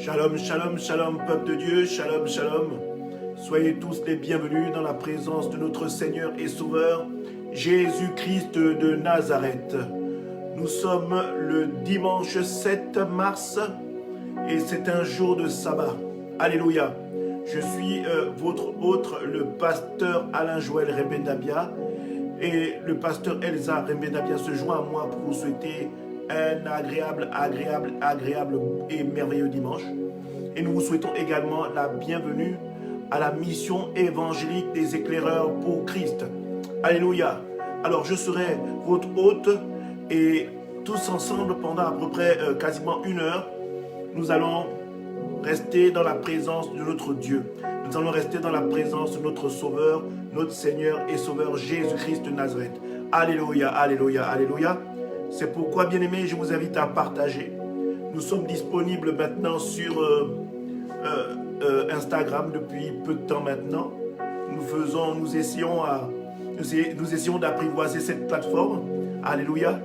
Shalom, shalom, shalom, peuple de Dieu, shalom, shalom. Soyez tous les bienvenus dans la présence de notre Seigneur et Sauveur, Jésus-Christ de Nazareth. Nous sommes le dimanche 7 mars et c'est un jour de sabbat. Alléluia. Je suis votre hôte, le pasteur Alain-Joël Rembendabia, et le pasteur Elsa Rembendabia se joint à moi pour vous souhaiter un agréable et merveilleux dimanche. Et nous vous souhaitons également la bienvenue à la mission évangélique des éclaireurs pour Christ. Alléluia. Alors je serai votre hôte et tous ensemble pendant à peu près quasiment 1 heure, nous allons rester dans la présence de notre Dieu. Nous allons rester dans la présence de notre Sauveur, notre Seigneur et Sauveur Jésus-Christ de Nazareth. Alléluia, alléluia, alléluia. C'est pourquoi, bien-aimés, je vous invite à partager. Nous sommes disponibles maintenant sur Instagram depuis peu de temps maintenant. Nous essayons d'apprivoiser cette plateforme. Alléluia.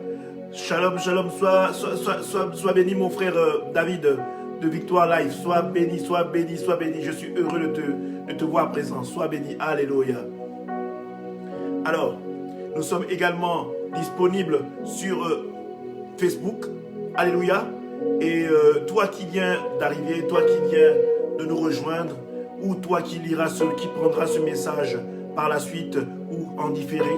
Shalom, shalom. Sois béni, mon frère David de Victoire Life. Sois béni, sois béni, sois béni. Je suis heureux de te voir présent. Sois béni. Alléluia. Alors, nous sommes également disponibles sur Facebook. Alléluia. Et toi qui viens d'arriver, toi qui viens de nous rejoindre, ou toi qui prendras ce message par la suite ou en différé,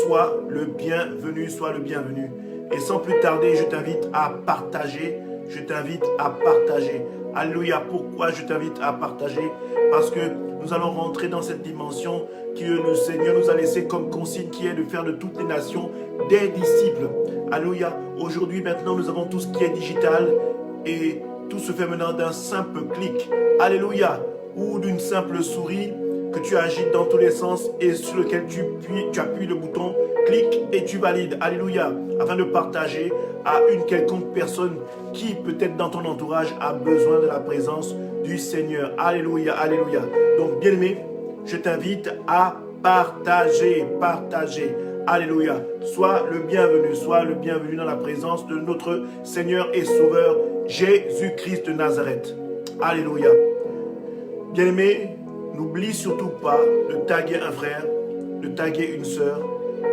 sois le bienvenu, sois le bienvenu. Et sans plus tarder, je t'invite à partager. Je t'invite à partager. Alléluia. Pourquoi je t'invite à partager? Parce que nous allons rentrer dans cette dimension que le Seigneur nous a laissé comme consigne, qui est de faire de toutes les nations des disciples. Alléluia. Aujourd'hui, maintenant, nous avons tout ce qui est digital et tout se fait maintenant d'un simple clic. Alléluia. Ou d'une simple souris que tu agites dans tous les sens et sur lequel tu appuies le bouton clic et tu valides. Alléluia. Afin de partager à une quelconque personne qui peut-être dans ton entourage a besoin de la présence du Seigneur. Alléluia, alléluia. Donc bien aimé, je t'invite à partager. Alléluia. Sois le bienvenu dans la présence de notre Seigneur et Sauveur Jésus-Christ de Nazareth. Alléluia. Bien aimé, n'oublie surtout pas de taguer un frère, de taguer une sœur,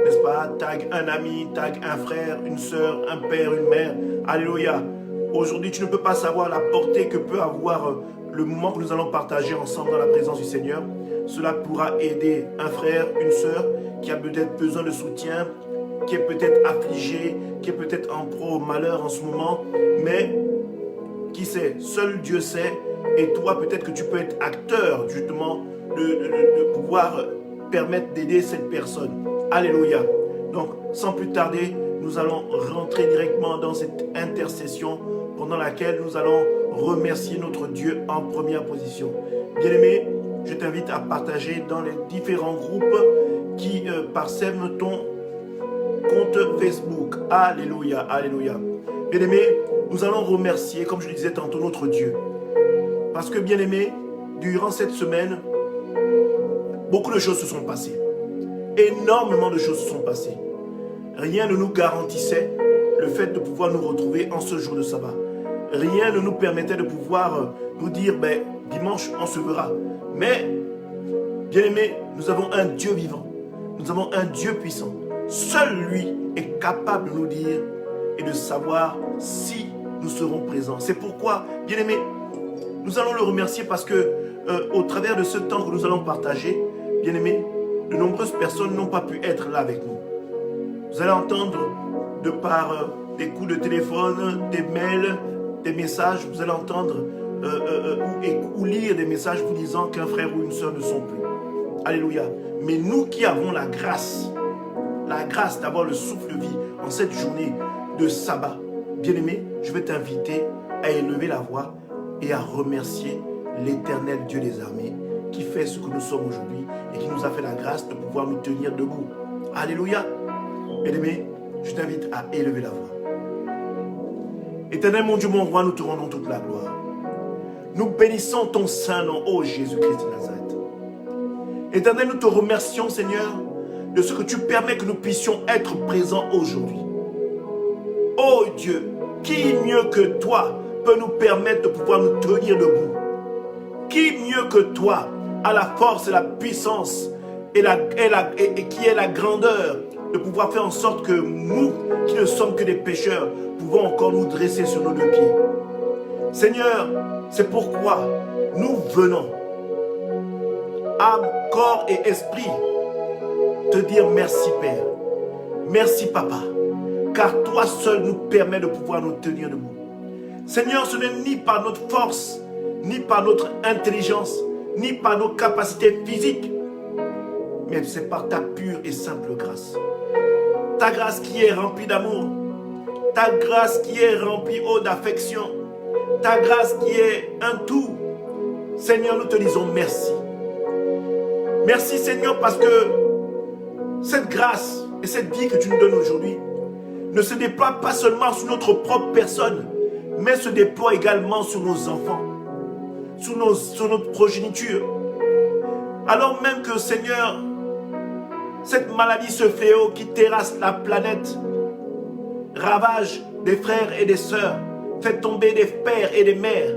n'est-ce pas? Tag un ami, tag un frère, une sœur, un père, une mère. Alléluia. Aujourd'hui, tu ne peux pas savoir la portée que peut avoir le moment que nous allons partager ensemble dans la présence du Seigneur. Cela pourra aider un frère, une sœur qui a peut-être besoin de soutien, qui est peut-être affligé, qui est peut-être en proie au malheur en ce moment. Mais qui sait? Seul Dieu sait. Et toi, peut-être que tu peux être acteur justement de pouvoir permettre d'aider cette personne. Alléluia. Donc, sans plus tarder, nous allons rentrer directement dans cette intercession pendant laquelle nous allons remercier notre Dieu en première position. Bien-aimé, je t'invite à partager dans les différents groupes qui parsèment ton compte Facebook. Alléluia, alléluia. Bien-aimé, nous allons remercier, comme je le disais tantôt, notre Dieu. Parce que, bien-aimé, durant cette semaine, beaucoup de choses se sont passées. Énormément de choses se sont passées. Rien ne nous garantissait le fait de pouvoir nous retrouver en ce jour de sabbat. Rien ne nous permettait de pouvoir nous dire, dimanche, on se verra. Mais, bien-aimé, nous avons un Dieu vivant. Nous avons un Dieu puissant. Seul lui est capable de nous dire et de savoir si nous serons présents. C'est pourquoi, bien-aimé, nous allons le remercier parce que, au travers de ce temps que nous allons partager, bien-aimé, de nombreuses personnes n'ont pas pu être là avec nous. Vous allez entendre, de par des coups de téléphone, des mails, des messages, vous allez entendre ou lire des messages vous disant qu'un frère ou une soeur ne sont plus. Alléluia. Mais nous qui avons la grâce d'avoir le souffle de vie en cette journée de sabbat, bien-aimé, je vais t'inviter à élever la voix et à remercier l'Éternel Dieu des armées qui fait ce que nous sommes aujourd'hui et qui nous a fait la grâce de pouvoir nous tenir debout. Alléluia. Bien-aimé, je t'invite à élever la voix. Éternel mon Dieu, mon roi, nous te rendons toute la gloire. Nous bénissons ton saint nom, ô Jésus-Christ de Nazareth. Éternel, nous te remercions, Seigneur, de ce que tu permets que nous puissions être présents aujourd'hui. Ô Dieu, qui mieux que toi peut nous permettre de pouvoir nous tenir debout? Qui mieux que toi a la force et la puissance et qui est la grandeur de pouvoir faire en sorte que nous, qui ne sommes que des pécheurs, pouvons encore nous dresser sur nos deux pieds? Seigneur, c'est pourquoi nous venons, âme, corps et esprit, te dire merci Père, merci Papa, car toi seul nous permets de pouvoir nous tenir debout. Seigneur, ce n'est ni par notre force, ni par notre intelligence, ni par nos capacités physiques, mais c'est par ta pure et simple grâce. Ta grâce qui est remplie d'amour, ta grâce qui est remplie d'affection, ta grâce qui est un tout. Seigneur, nous te disons merci. Merci Seigneur parce que cette grâce et cette vie que tu nous donnes aujourd'hui ne se déploie pas seulement sur notre propre personne, mais se déploie également sur nos enfants, sur notre progéniture. Alors même que Seigneur, cette maladie, ce fléau qui terrasse la planète, ravage des frères et des sœurs, fait tomber des pères et des mères,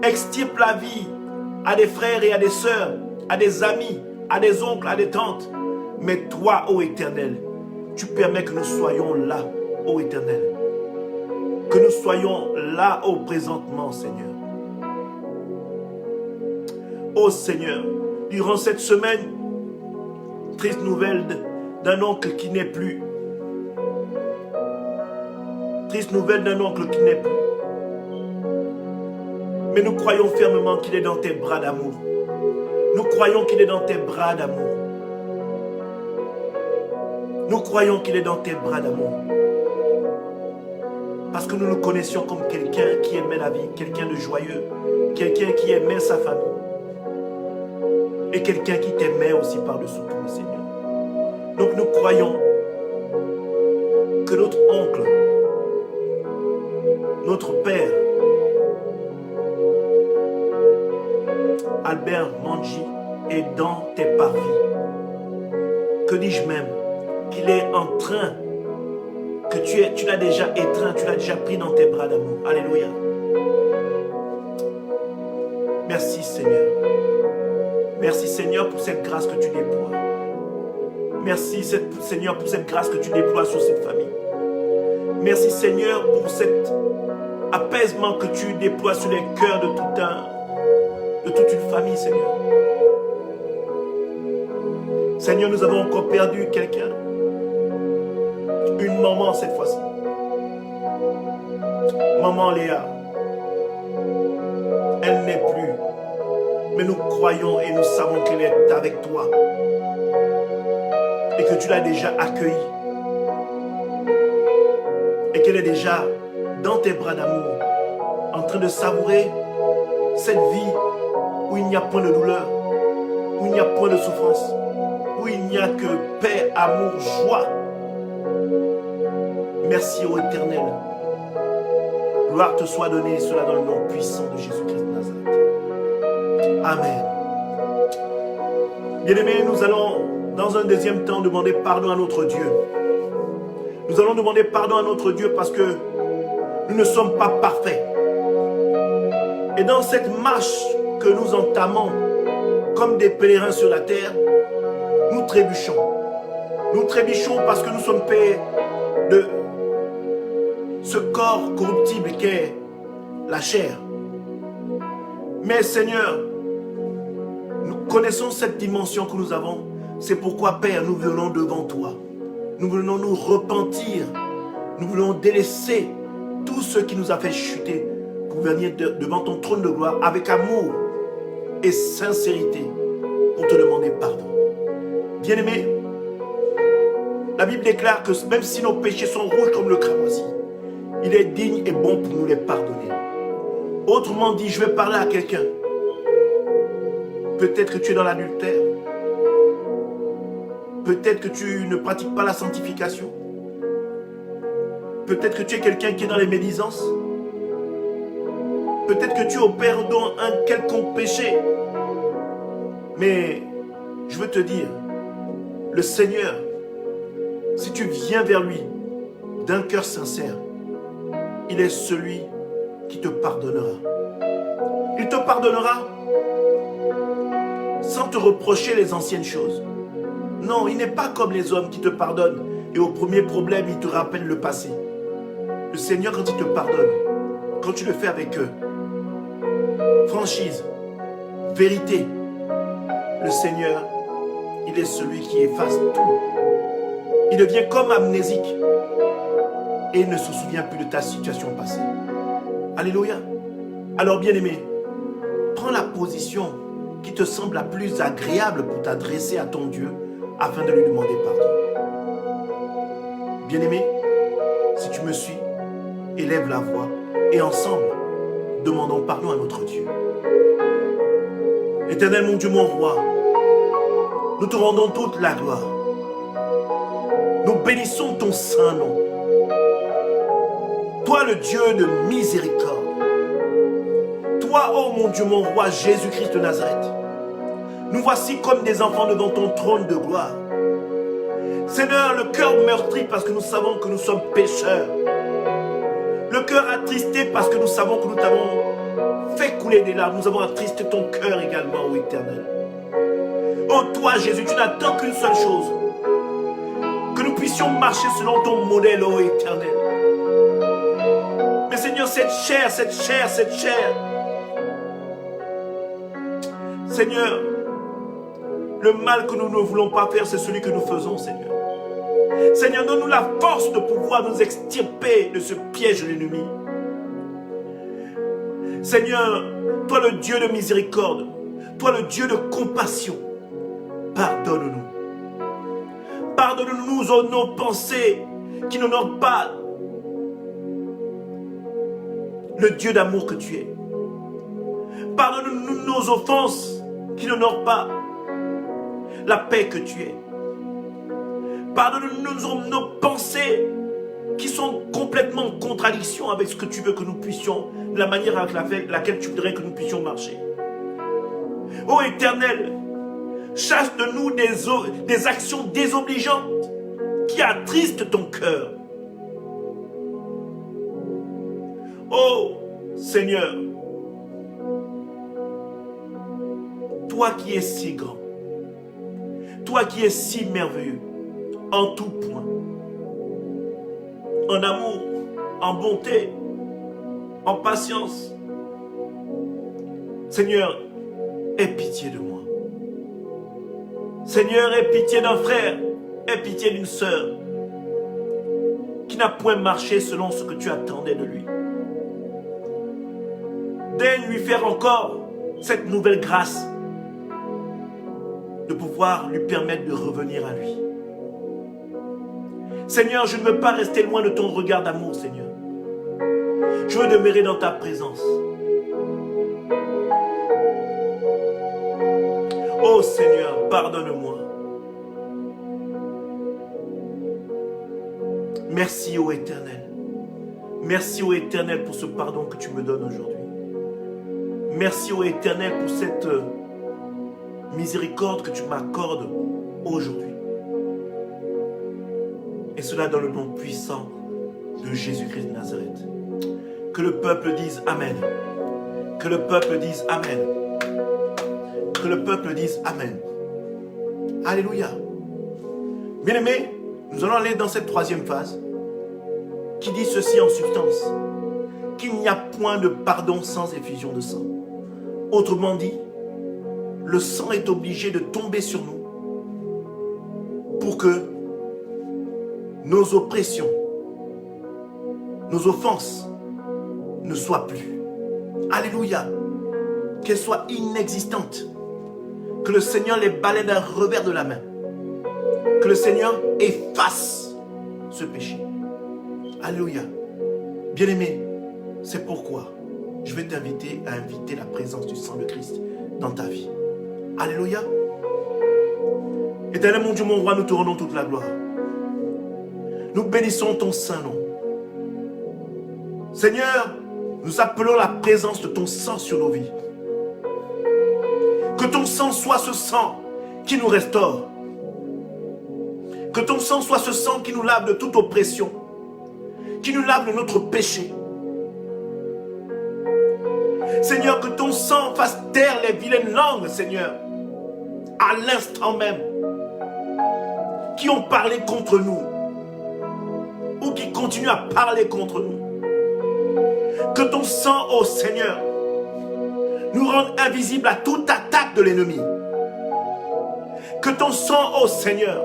extirpe la vie à des frères et à des sœurs, à des amis, à des oncles, à des tantes. Mais toi, ô Éternel, tu permets que nous soyons là, ô Éternel. Que nous soyons là, ô présentement, Seigneur. Ô Seigneur, durant cette semaine, triste nouvelle d'un oncle qui n'est plus. Triste nouvelle d'un oncle qui n'est plus. Mais nous croyons fermement qu'il est dans tes bras d'amour. Nous croyons qu'il est dans tes bras d'amour. Nous croyons qu'il est dans tes bras d'amour. Parce que nous nous connaissions comme quelqu'un qui aimait la vie, quelqu'un de joyeux, quelqu'un qui aimait sa famille. Et quelqu'un qui t'aimait aussi par-dessous tout, Seigneur. Donc nous croyons que notre oncle, notre père, Albert Manji, est dans tes parvis. Que dis-je même? Qu'il est en train, que tu l'as déjà étreint, tu l'as déjà pris dans tes bras d'amour. Alléluia. Merci Seigneur. Merci Seigneur pour cette grâce que tu déploies. Merci Seigneur pour cette grâce que tu déploies sur cette famille. Merci Seigneur pour cet apaisement que tu déploies sur les cœurs de toute une famille, Seigneur. Seigneur, nous avons encore perdu quelqu'un. Une maman cette fois-ci. Maman Léa. Elle n'est plus. Mais nous croyons et nous savons qu'elle est avec toi. Et que tu l'as déjà accueillie. Et qu'elle est déjà dans tes bras d'amour. En train de savourer cette vie où il n'y a point de douleur. Où il n'y a point de souffrance. Où il n'y a que paix, amour, joie. Merci ô Éternel. Gloire te soit donnée, cela dans le nom puissant de Jésus-Christ de Nazareth. Amen. Bien-aimés, nous allons dans un deuxième temps demander pardon à notre Dieu. Nous allons demander pardon à notre Dieu parce que nous ne sommes pas parfaits. Et dans cette marche que nous entamons comme des pèlerins sur la terre, nous trébuchons. Nous trébuchons parce que nous sommes faits de ce corps corruptible qu'est la chair. Mais Seigneur, nous connaissons cette dimension que nous avons. C'est pourquoi, Père, nous venons devant toi. Nous venons nous repentir. Nous voulons délaisser tout ce qui nous a fait chuter pour venir devant ton trône de gloire avec amour et sincérité pour te demander pardon. Bien-aimés, la Bible déclare que même si nos péchés sont rouges comme le cramoisi, il est digne et bon pour nous les pardonner. Autrement dit, je vais parler à quelqu'un. Peut-être que tu es dans l'adultère. Peut-être que tu ne pratiques pas la sanctification. Peut-être que tu es quelqu'un qui est dans les médisances. Peut-être que tu opères dans un quelconque péché. Mais je veux te dire, le Seigneur, si tu viens vers lui d'un cœur sincère, il est celui qui te pardonnera. Il te pardonnera sans te reprocher les anciennes choses. Non, il n'est pas comme les hommes qui te pardonnent et au premier problème, il te rappelle le passé. Le Seigneur, quand il te pardonne, quand tu le fais avec franchise, vérité, le Seigneur, il est celui qui efface tout. Il devient comme amnésique et il ne se souvient plus de ta situation passée. Alléluia. Alors bien-aimé, prends la position qui te semble la plus agréable pour t'adresser à ton Dieu afin de lui demander pardon. Bien-aimé, si tu me suis, élève la voix et ensemble, demandons pardon à notre Dieu. Éternel mon Dieu, mon roi, nous te rendons toute la gloire. Nous bénissons ton saint nom. Toi le Dieu de miséricorde. Toi, oh mon Dieu, mon roi, Jésus-Christ de Nazareth. Nous voici comme des enfants devant ton trône de gloire. Seigneur, le cœur meurtri parce que nous savons que nous sommes pécheurs. Le cœur attristé parce que nous savons que nous t'avons fait couler des larmes. Nous avons attristé ton cœur également, ô Éternel. Oh toi, Jésus, tu n'attends qu'une seule chose. Que nous puissions marcher selon ton modèle, ô Éternel. Mais Seigneur, cette chair, Seigneur, le mal que nous ne voulons pas faire, c'est celui que nous faisons, Seigneur. Seigneur, donne-nous la force de pouvoir nous extirper de ce piège de l'ennemi. Seigneur, toi le Dieu de miséricorde, toi le Dieu de compassion, pardonne-nous. Pardonne-nous nos pensées qui n'honorent pas le Dieu d'amour que tu es. Pardonne-nous nos offenses qui n'honorent pas la paix que tu es. Pardonne-nous nos pensées qui sont complètement en contradiction avec ce que tu veux que nous puissions, la manière avec laquelle tu voudrais que nous puissions marcher. Ô Éternel, chasse de nous des actions désobligeantes qui attristent ton cœur. Ô Seigneur, toi qui es si grand, toi qui es si merveilleux, en tout point, en amour, en bonté, en patience. Seigneur, aie pitié de moi. Seigneur, aie pitié d'un frère, aie pitié d'une sœur qui n'a point marché selon ce que tu attendais de lui. Daigne lui faire encore cette nouvelle grâce de pouvoir lui permettre de revenir à lui. Seigneur, je ne veux pas rester loin de ton regard d'amour, Seigneur. Je veux demeurer dans ta présence. Oh Seigneur, pardonne-moi. Merci, ô Éternel. Merci, ô Éternel, pour ce pardon que tu me donnes aujourd'hui. Merci, ô Éternel, pour cette miséricorde que tu m'accordes aujourd'hui. Et cela dans le nom puissant de Jésus-Christ de Nazareth. Que le peuple dise Amen. Que le peuple dise Amen. Que le peuple dise Amen. Alléluia. Bien-aimés, nous allons aller dans cette troisième phase qui dit ceci en substance. Qu'il n'y a point de pardon sans effusion de sang. Autrement dit, le sang est obligé de tomber sur nous pour que nos oppressions, nos offenses ne soient plus. Alléluia. Qu'elles soient inexistantes. Que le Seigneur les balaie d'un revers de la main. Que le Seigneur efface ce péché. Alléluia. Bien-aimé, c'est pourquoi je vais t'inviter à inviter la présence du sang de Christ dans ta vie. Alléluia. Éternel mon Dieu, mon roi, nous te rendons toute la gloire. Nous bénissons ton saint nom. Seigneur, nous appelons la présence de ton sang sur nos vies. Que ton sang soit ce sang qui nous restaure. Que ton sang soit ce sang qui nous lave de toute oppression, qui nous lave de notre péché. Seigneur, que ton sang fasse taire les vilaines langues, Seigneur, à l'instant même, qui ont parlé contre nous, ou qui continuent à parler contre nous. Que ton sang, ô Seigneur, nous rende invisibles à toute attaque de l'ennemi. Que ton sang, ô Seigneur,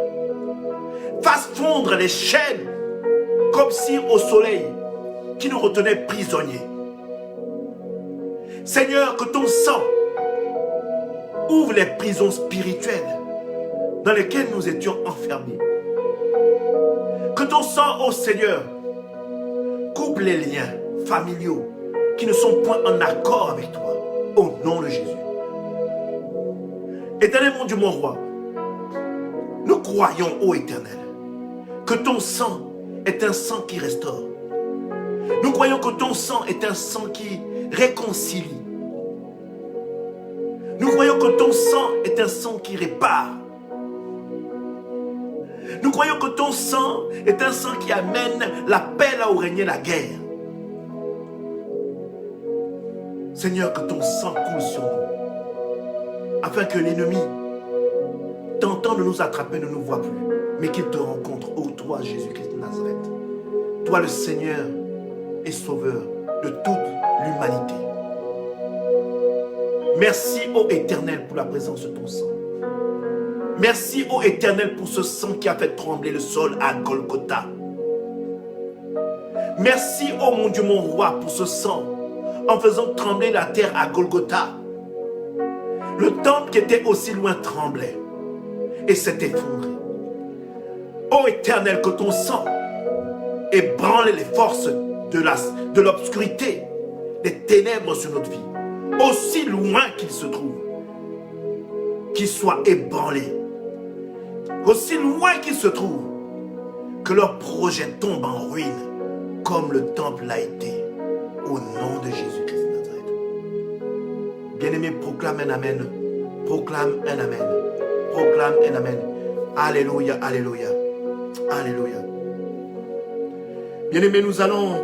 fasse fondre les chaînes comme si au soleil qui nous retenait prisonniers. Seigneur, que ton sang ouvre les prisons spirituelles dans lesquelles nous étions enfermés. Que ton sang, ô Seigneur, coupe les liens familiaux qui ne sont point en accord avec toi, au nom de Jésus. Éternel mon Dieu, mon roi, nous croyons, ô Éternel, que ton sang est un sang qui restaure. Nous croyons que ton sang est un sang qui réconcilie. Nous croyons que ton sang est un sang qui répare. Nous croyons que ton sang est un sang qui amène la paix là où régnait la guerre. Seigneur, que ton sang coule sur nous, afin que l'ennemi, tentant de nous attraper, ne nous voit plus, mais qu'il te rencontre, ô toi, Jésus-Christ de Nazareth. Toi, le Seigneur et Sauveur de toute l'humanité. Merci, ô Éternel, pour la présence de ton sang. Merci, ô Éternel, pour ce sang qui a fait trembler le sol à Golgotha. Merci, ô mon Dieu, mon roi, pour ce sang, en faisant trembler la terre à Golgotha. Le temple qui était aussi loin tremblait et s'est effondré. Ô Éternel, que ton sang ébranle les forces de l'obscurité, des ténèbres sur notre vie, aussi loin qu'ils se trouvent, qu'ils soient ébranlés, aussi loin qu'ils se trouvent, que leur projet tombe en ruine, comme le temple l'a été, au nom de Jésus-Christ de Nazareth. Bien-aimé, proclame un amen, proclame un amen, proclame un amen. Alléluia, alléluia, alléluia. Bien-aimé, nous allons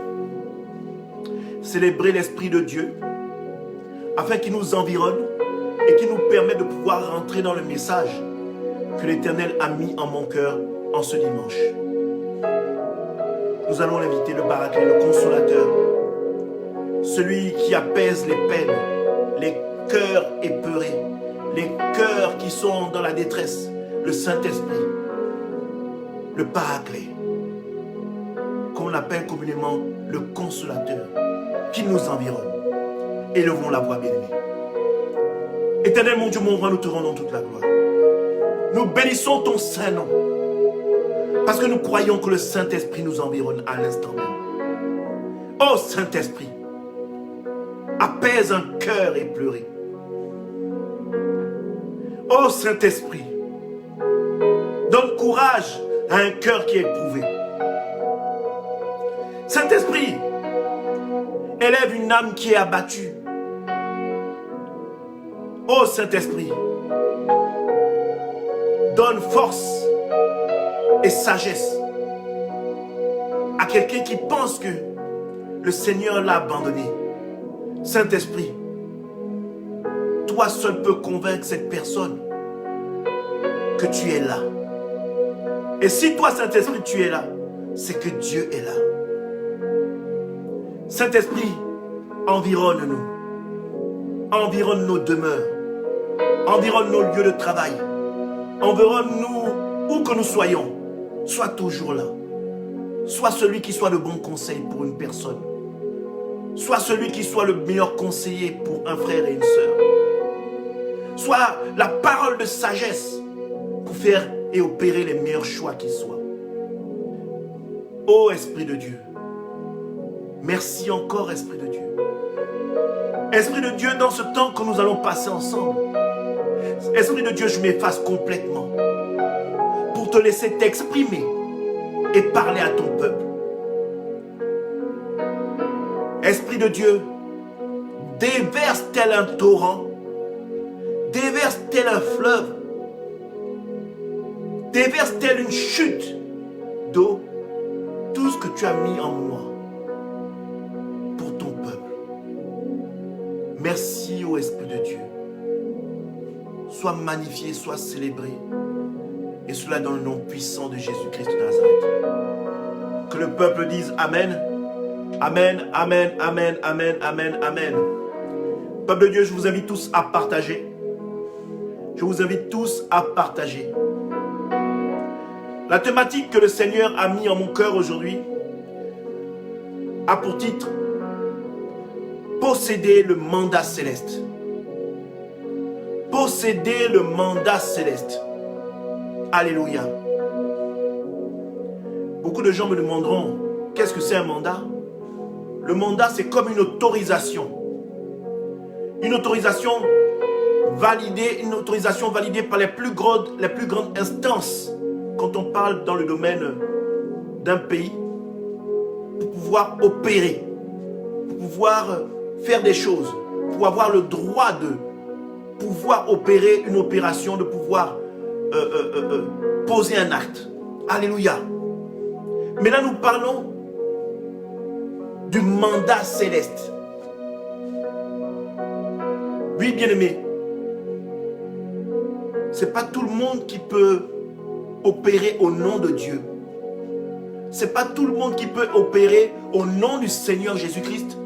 célébrer l'Esprit de Dieu afin qu'il nous environne et qu'il nous permette de pouvoir rentrer dans le message que l'Éternel a mis en mon cœur en ce dimanche. Nous allons l'inviter, le Paraclet, le Consolateur, celui qui apaise les peines, les cœurs épeurés, les cœurs qui sont dans la détresse, le Saint-Esprit, le Paraclet, qu'on appelle communément le Consolateur, qui nous environne. Élevons la voix, bien-aimée. Éternel, mon Dieu, mon roi, nous te rendons toute la gloire. Nous bénissons ton saint nom, parce que nous croyons que le Saint-Esprit nous environne à l'instant même. Ô Saint-Esprit, apaise un cœur éploré. Ô Saint-Esprit, donne courage à un cœur qui est éprouvé. Saint-Esprit, élève une âme qui est abattue. Ô Saint-Esprit, donne force et sagesse à quelqu'un qui pense que le Seigneur l'a abandonné. Saint-Esprit, toi seul peux convaincre cette personne que tu es là. Et si toi, Saint-Esprit, tu es là, c'est que Dieu est là. Saint-Esprit, environne-nous. Environne nos demeures. Environne nos lieux de travail. Environne-nous où que nous soyons. Sois toujours là. Sois celui qui soit le bon conseil pour une personne. Sois celui qui soit le meilleur conseiller pour un frère et une sœur. Sois la parole de sagesse pour faire et opérer les meilleurs choix qui soient. Ô Esprit de Dieu, merci encore, Esprit de Dieu. Esprit de Dieu, dans ce temps que nous allons passer ensemble, Esprit de Dieu, je m'efface complètement pour te laisser t'exprimer et parler à ton peuple. Esprit de Dieu, déverse tel un torrent, déverse tel un fleuve, déverse telle une chute d'eau, tout ce que tu as mis en moi pour ton peuple. Merci au Esprit de Dieu. Sois magnifié, sois célébré. Et cela dans le nom puissant de Jésus-Christ de Nazareth. Que le peuple dise Amen. Amen, Amen, Amen, Amen, Amen, Amen. Peuple de Dieu, je vous invite tous à partager. Je vous invite tous à partager. La thématique que le Seigneur a mis en mon cœur aujourd'hui a pour titre posséder le mandat céleste. Posséder le mandat céleste. Alléluia. Beaucoup de gens me demanderont, qu'est-ce que c'est un mandat? Le mandat, c'est comme une autorisation. Une autorisation validée par les plus grandes instances quand on parle dans le domaine d'un pays pour pouvoir opérer, pour pouvoir faire des choses, pour avoir le droit de pouvoir opérer une opération, de pouvoir poser un acte. Alléluia. Mais là, nous parlons du mandat céleste. Oui, bien-aimé, ce n'est pas tout le monde qui peut opérer au nom de Dieu. Ce n'est pas tout le monde qui peut opérer au nom du Seigneur Jésus-Christ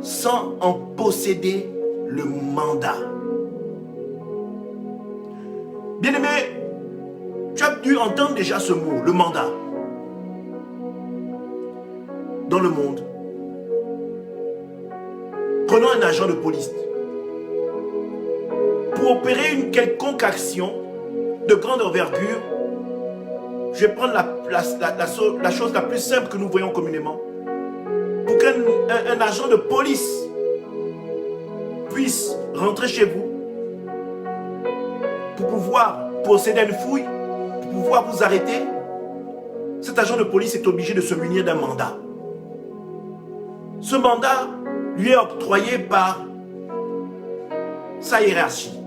sans en posséder le mandat. Bien-aimé, tu as dû entendre déjà ce mot, le mandat. Dans le monde, prenons un agent de police. Pour opérer une quelconque action de grande envergure, je vais prendre la chose la plus simple que nous voyons communément. Pour qu'un agent de police puisse rentrer chez vous, pour pouvoir procéder à une fouille, pour pouvoir vous arrêter, cet agent de police est obligé de se munir d'un mandat. Ce mandat lui est octroyé par sa hiérarchie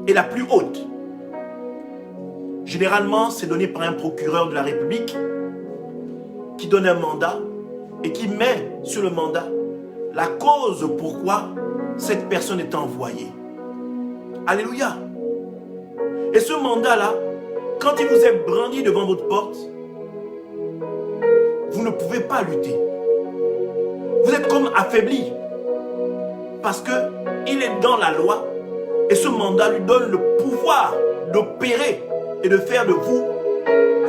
et la plus haute. Généralement, c'est donné par un procureur de la République qui donne un mandat et qui met sur le mandat la cause pourquoi cette personne est envoyée. Alléluia. Et ce mandat-là, quand il vous est brandi devant votre porte, vous ne pouvez pas lutter. Vous êtes comme affaibli parce qu'il est dans la loi et ce mandat lui donne le pouvoir d'opérer et de faire de vous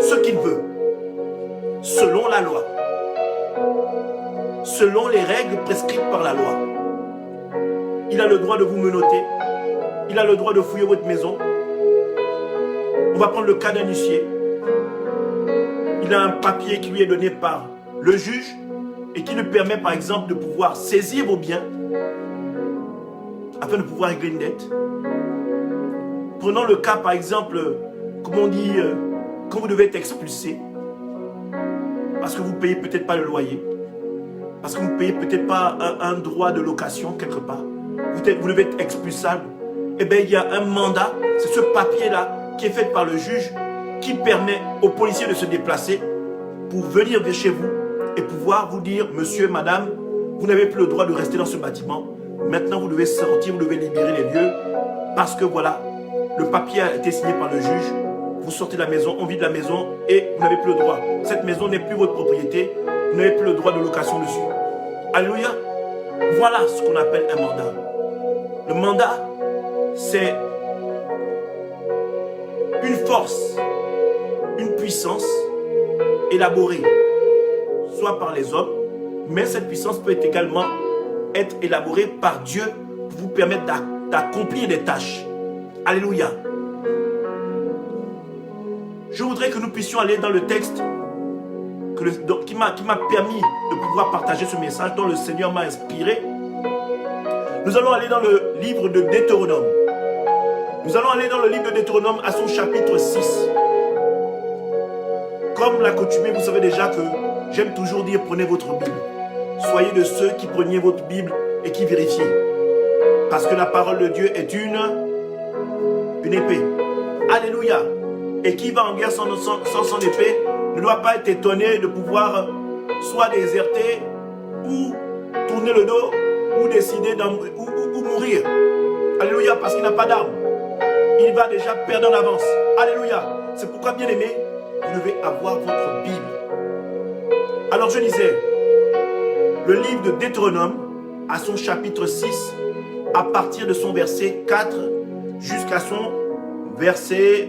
ce qu'il veut, selon la loi, selon les règles prescrites par la loi. Il a le droit de vous menotter, il a le droit de fouiller votre maison. On va prendre le cas d'un huissier. Il a un papier qui lui est donné par le juge et qui lui permet par exemple de pouvoir saisir vos biens afin de pouvoir régler une dette. Prenons le cas par exemple, comme on dit, quand vous devez être expulsé parce que vous ne payez peut-être pas le loyer, parce que vous ne payez peut-être pas un droit de location quelque part, vous devez être expulsable. Eh bien il y a un mandat, c'est ce papier-là qui est fait par le juge qui permet aux policiers de se déplacer pour venir de chez vous et pouvoir vous dire, monsieur, madame, vous n'avez plus le droit de rester dans ce bâtiment. Maintenant, vous devez sortir, vous devez libérer les lieux parce que voilà, le papier a été signé par le juge. Vous sortez de la maison, on vide la maison et vous n'avez plus le droit. Cette maison n'est plus votre propriété, vous n'avez plus le droit de location dessus. Alléluia. Voilà ce qu'on appelle un mandat. Le mandat, c'est une force, une puissance élaborée, soit par les hommes, mais cette puissance peut également être élaborée par Dieu pour vous permettre d'accomplir des tâches. Alléluia. Je voudrais que nous puissions aller dans le texte qui m'a permis de pouvoir partager ce message, dont le Seigneur m'a inspiré. Nous allons aller dans le livre de Deutéronome. Nous allons aller dans le livre de Deutéronome à son chapitre 6. Comme l'accoutumée, vous savez déjà que j'aime toujours dire prenez votre Bible. Soyez de ceux qui preniez votre Bible et qui vérifiez. Parce que la parole de Dieu est une épée. Alléluia. Et qui va en guerre sans son épée ne doit pas être étonné de pouvoir soit déserter ou tourner le dos ou décider ou mourir. Alléluia, parce qu'il n'a pas d'arme. Il va déjà perdre en avance. Alléluia. C'est pourquoi, bien aimé, vous devez avoir votre Bible. Alors je lisais le livre de Deutéronome à son chapitre 6, à partir de son verset 4 jusqu'à son verset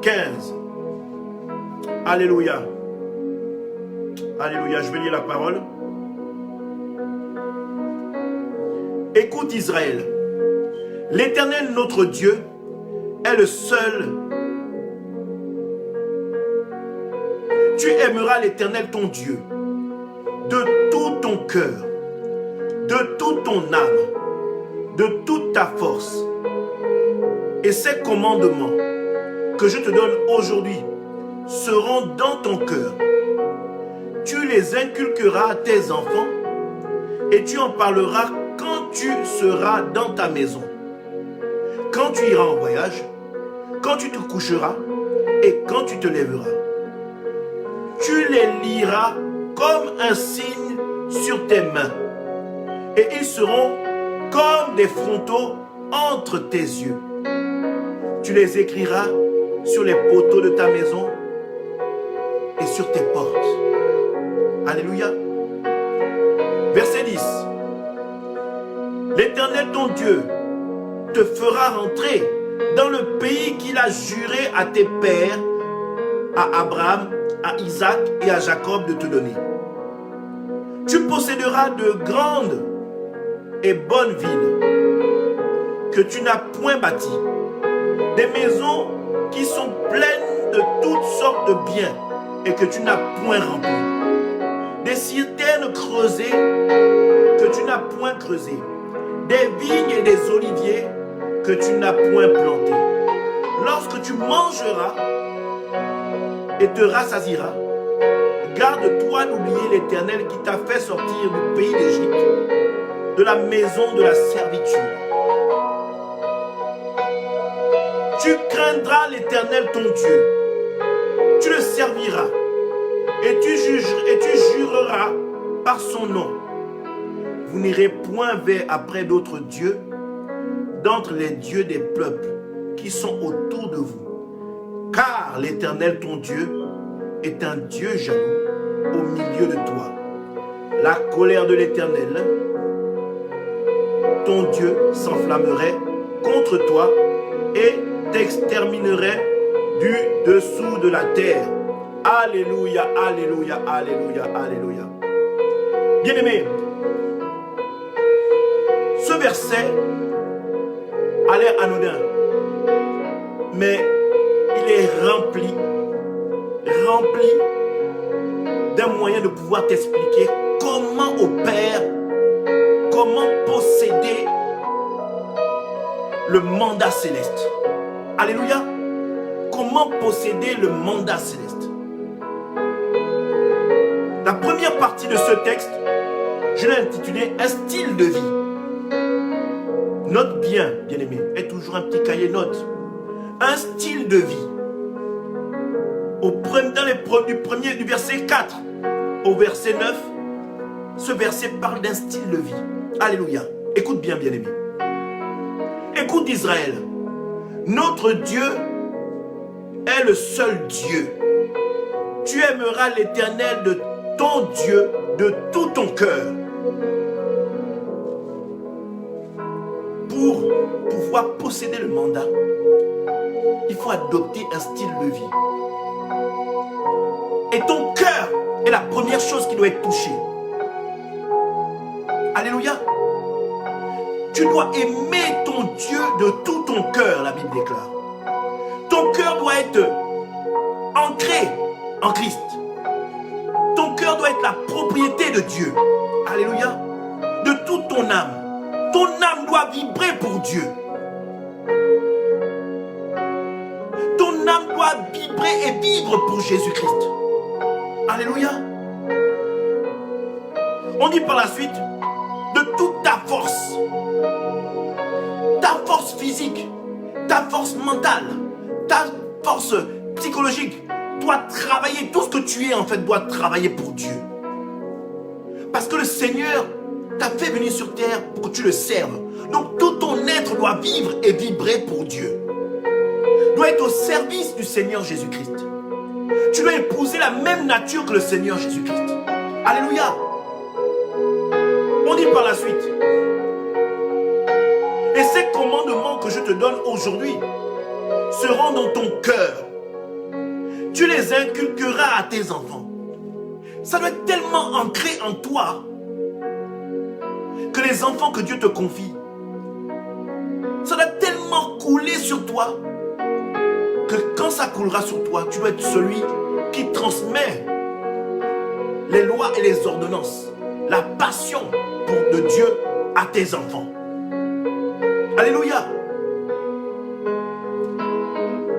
15. Alléluia. Alléluia, je vais lire la parole. Écoute Israël, l'Éternel notre Dieu est le seul. Tu aimeras l'Éternel ton Dieu de tout ton cœur, de toute ton âme, de toute ta force. Et ces commandements que je te donne aujourd'hui seront dans ton cœur. Tu les inculqueras à tes enfants et tu en parleras quand tu seras dans ta maison, quand tu iras en voyage, quand tu te coucheras et quand tu te lèveras. Tu les liras comme un signe sur tes mains et ils seront comme des frontaux entre tes yeux. Tu les écriras sur les poteaux de ta maison et sur tes portes. Alléluia. Verset 10. L'Éternel ton Dieu te fera rentrer dans le pays qu'il a juré à tes pères, à Abraham, à Isaac et à Jacob de te donner. Tu posséderas de grandes et bonnes villes que tu n'as point bâties, des maisons qui sont pleines de toutes sortes de biens et que tu n'as point remplies, des citernes creusées que tu n'as point creusées, des vignes et des oliviers que tu n'as point plantés. Lorsque tu mangeras et te rassasieras, garde-toi d'oublier l'Éternel qui t'a fait sortir du pays d'Égypte, de la maison de la servitude. Tu craindras l'Éternel ton Dieu, tu le serviras et tu jureras par son nom. Vous n'irez point après d'autres dieux d'entre les dieux des peuples qui sont autour de vous. Car l'Éternel ton Dieu est un Dieu jaloux au milieu de toi. La colère de l'Éternel, ton Dieu, s'enflammerait contre toi et t'exterminerait du dessous de la terre. Alléluia, alléluia, alléluia, alléluia. Bien-aimés, ce verset a l'air anodin, mais il est rempli d'un moyen de pouvoir t'expliquer comment opère, comment posséder le mandat céleste. Alléluia. Comment posséder le mandat céleste. La première partie de ce texte, je l'ai intitulé un style de vie. Note bien, bien-aimé, est toujours un petit cahier note. Un style de vie. Du verset 4 au verset 9, ce verset parle d'un style de vie. Alléluia. Écoute bien, bien-aimé. Écoute Israël. Notre Dieu est le seul Dieu. Tu aimeras l'Éternel de ton Dieu de tout ton cœur. Pour pouvoir posséder le mandat, il faut adopter un style de vie. Et ton cœur est la première chose qui doit être touchée. Alléluia. Tu dois aimer ton Dieu de tout ton cœur, la Bible déclare. Ton cœur doit être ancré en Christ. Ton cœur doit être la propriété de Dieu. Alléluia. De toute ton âme. Ton âme doit vibrer pour Dieu. Ton âme doit vibrer et vivre pour Jésus-Christ. Alléluia. On dit par la suite, de toute ta force physique, ta force mentale, ta force psychologique, dois travailler, tout ce que tu es en fait doit travailler pour Dieu. Parce que le Seigneur t'a fait venir sur terre pour que tu le serves. Donc tout ton être doit vivre et vibrer pour Dieu. Doit être au service du Seigneur Jésus-Christ. Tu dois épouser la même nature que le Seigneur Jésus-Christ. Alléluia. On dit par la suite. Et ces commandements que je te donne aujourd'hui seront dans ton cœur. Tu les inculqueras à tes enfants. Ça doit être tellement ancré en toi que les enfants que Dieu te confie, ça doit tellement couler sur toi que quand ça coulera sur toi, tu dois être celui qui transmet les lois et les ordonnances, la passion de Dieu à tes enfants. Alléluia.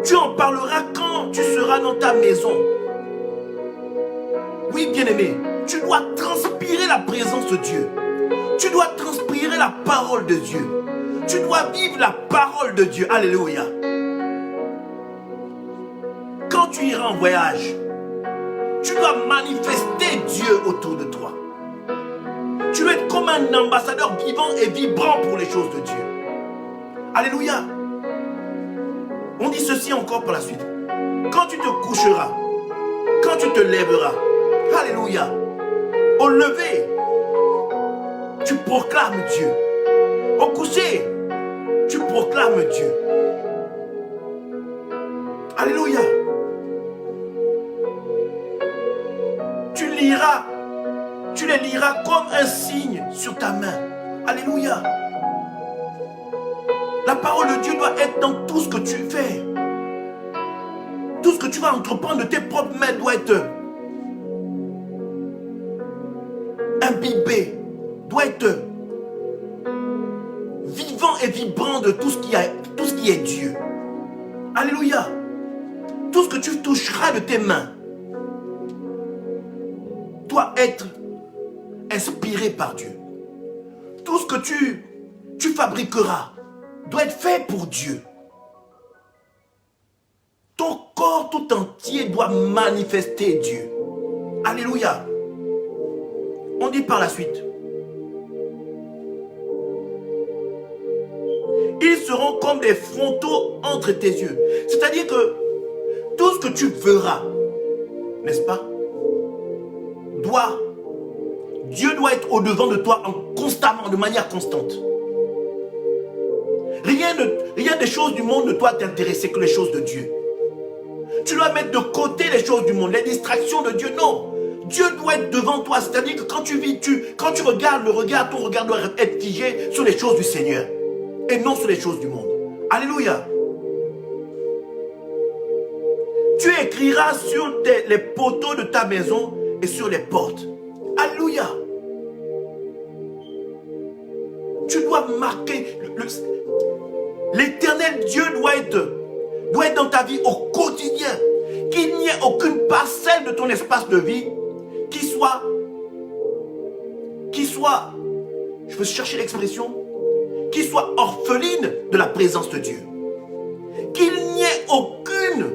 Tu en parleras quand tu seras dans ta maison. Oui, bien-aimé, tu dois transpirer la présence de Dieu. Tu dois transpirer la parole de Dieu. Tu dois vivre la parole de Dieu. Alléluia. Quand tu iras en voyage, tu dois manifester Dieu autour de toi. Tu dois être comme un ambassadeur vivant et vibrant pour les choses de Dieu. Alléluia. On dit ceci encore par la suite. Quand tu te coucheras, quand tu te lèveras, alléluia, au lever, tu proclames Dieu. Au coucher, tu proclames Dieu. Alléluia. Tu les liras comme un signe sur ta main. Alléluia. La parole de Dieu doit être dans tout ce que tu fais. Tout ce que tu vas entreprendre de tes propres mains doit être imbibé, doit être vivant et vibrant de tout ce qui est Dieu. Alléluia. Tout ce que tu toucheras de tes mains doit être inspiré par Dieu. Tout ce que tu fabriqueras doit être fait pour Dieu. Ton corps tout entier doit manifester Dieu. Alléluia. On dit par la suite. Ils seront comme des frontaux entre tes yeux. C'est-à-dire que tout ce que tu verras, n'est-ce pas, Dieu doit être au-devant de toi constamment, de manière constante. Rien des choses du monde ne doit t'intéresser que les choses de Dieu. Tu dois mettre de côté les choses du monde, les distractions de Dieu. Non, Dieu doit être devant toi. C'est-à-dire que quand tu regardes, ton regard doit être figé sur les choses du Seigneur et non sur les choses du monde. Alléluia. Tu écriras sur les poteaux de ta maison et sur les portes. Alléluia. Tu dois marquer. L'éternel Dieu doit être dans ta vie au quotidien. Qu'il n'y ait aucune parcelle de ton espace de vie qui soit, je veux chercher l'expression, qui soit orpheline de la présence de Dieu. Qu'il n'y ait aucune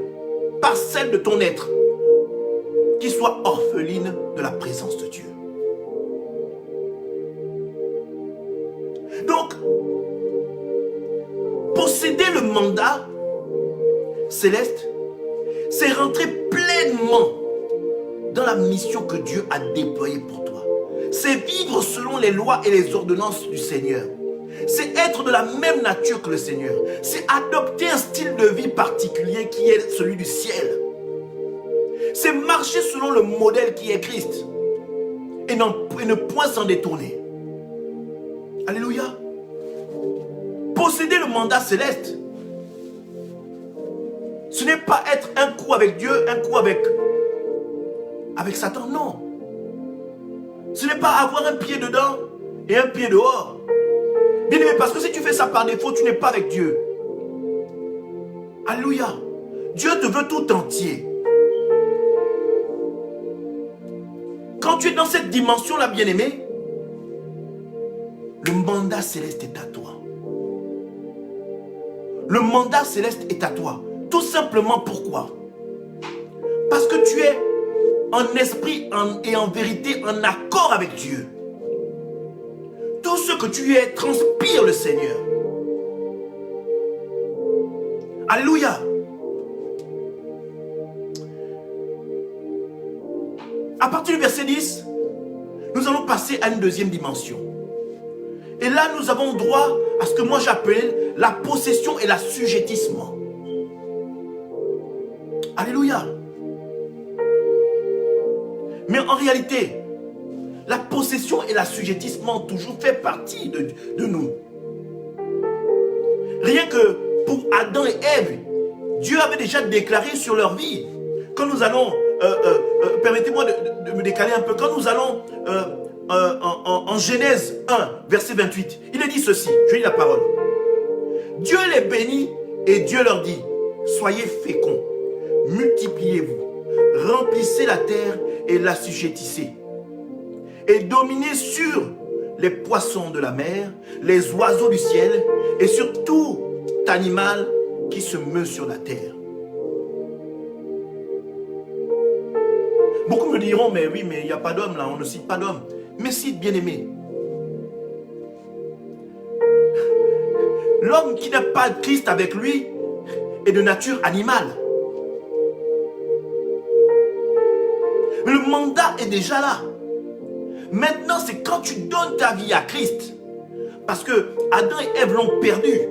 parcelle de ton être qui soit orpheline de la présence de Dieu. Donc, posséder le mandat céleste, c'est rentrer pleinement dans la mission que Dieu a déployée pour toi. C'est vivre selon les lois et les ordonnances du Seigneur. C'est être de la même nature que le Seigneur. C'est adopter un style de vie particulier qui est celui du ciel. C'est marcher selon le modèle qui est Christ et ne point s'en détourner. Alléluia. Posséder le mandat céleste, ce n'est pas être un coup avec Dieu, un coup avec Satan, non. Ce n'est pas avoir un pied dedans et un pied dehors. Bien aimé, parce que si tu fais ça par défaut, tu n'es pas avec Dieu. Alléluia. Dieu te veut tout entier. Quand tu es dans cette dimension-là, bien-aimé, le mandat céleste est à toi. Le mandat céleste est à toi. Tout simplement pourquoi? Parce que tu es en esprit et en vérité en accord avec Dieu. Tout ce que tu es transpire le Seigneur. Alléluia. À partir du verset 10, nous allons passer à une deuxième dimension. Et là, nous avons droit à ce que moi j'appelle la possession et l'assujettissement. Alléluia. Mais en réalité, la possession et l'assujettissement ont toujours fait partie de nous. Rien que pour Adam et Ève, Dieu avait déjà déclaré sur leur vie. Quand nous allons, permettez-moi de me décaler un peu, quand nous allons en Genèse 1, verset 28, il est dit ceci, je lis la parole. Dieu les bénit et Dieu leur dit, soyez féconds, multipliez-vous, remplissez la terre et l'assujettissez. Et dominez sur les poissons de la mer, les oiseaux du ciel et sur tout animal qui se meut sur la terre. Beaucoup me diront, mais oui, mais il n'y a pas d'homme là, on ne cite pas d'homme. Mais cite, bien-aimé. L'homme qui n'a pas de Christ avec lui est de nature animale. Mais le mandat est déjà là. Maintenant, c'est quand tu donnes ta vie à Christ. Parce que Adam et Ève l'ont perdu.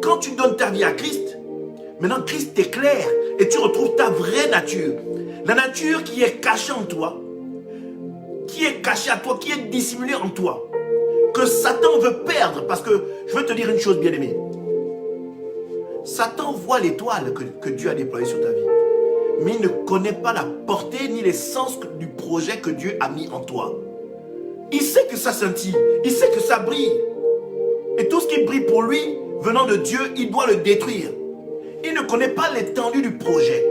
Quand tu donnes ta vie à Christ, maintenant Christ t'éclaire et tu retrouves ta vraie nature. La nature qui est cachée en toi, qui est cachée à toi, qui est dissimulée en toi, que Satan veut perdre. Parce que je veux te dire une chose, bien-aimé. Satan voit l'étoile que Dieu a déployée sur ta vie. Mais il ne connaît pas la portée ni l'essence du projet que Dieu a mis en toi. Il sait que ça scintille, il sait que ça brille. Et tout ce qui brille pour lui, venant de Dieu, il doit le détruire. Il ne connaît pas l'étendue du projet.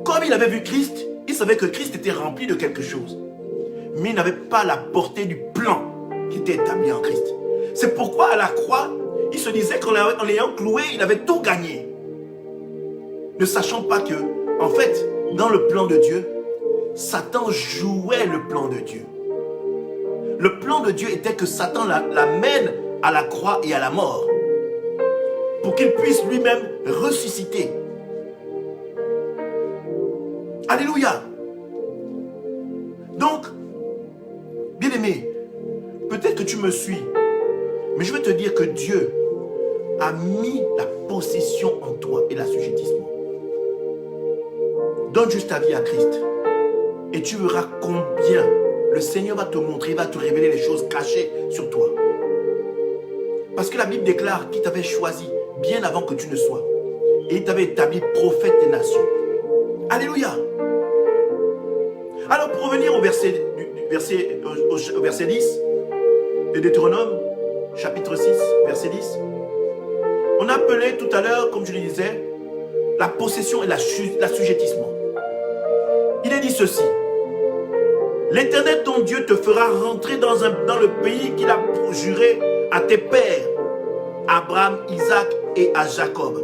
Comme il avait vu Christ, il savait que Christ était rempli de quelque chose. Mais il n'avait pas la portée du plan qui était établi en Christ. C'est pourquoi à la croix, il se disait qu'en l'ayant cloué, il avait tout gagné. Ne sachant pas que, en fait, dans le plan de Dieu, Satan jouait le plan de Dieu. Le plan de Dieu était que Satan l'amène à la croix et à la mort, pour qu'il puisse lui-même ressusciter. Alléluia. Donc, bien-aimé, peut-être que tu me suis, mais je vais te dire que Dieu a mis la possession en toi et l'assujettissement. Donne juste ta vie à Christ et tu verras combien le Seigneur va te montrer, il va te révéler les choses cachées sur toi. Parce que la Bible déclare qu'il t'avait choisi bien avant que tu ne sois. Et il t'avait établi prophète des nations. Alléluia. Alors pour revenir au verset 10 de Deutéronome, chapitre 6, verset 10. On a appelé tout à l'heure, comme je le disais, la possession et l'assujettissement. Il est dit ceci. L'Éternel ton Dieu te fera rentrer dans le pays qu'il a juré à tes pères, Abraham, Isaac et à Jacob.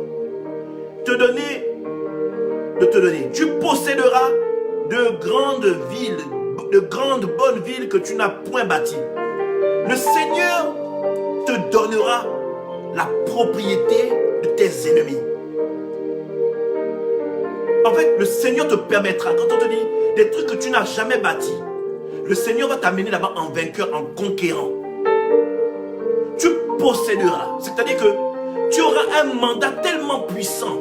De te donner. Tu posséderas de grandes villes, de grandes bonnes villes que tu n'as point bâties. Le Seigneur te donnera la propriété de tes ennemis. En fait, le Seigneur te permettra, quand on te dit des trucs que tu n'as jamais bâtis, le Seigneur va t'amener là-bas en vainqueur, en conquérant. Tu posséderas. C'est-à-dire que tu auras un mandat tellement puissant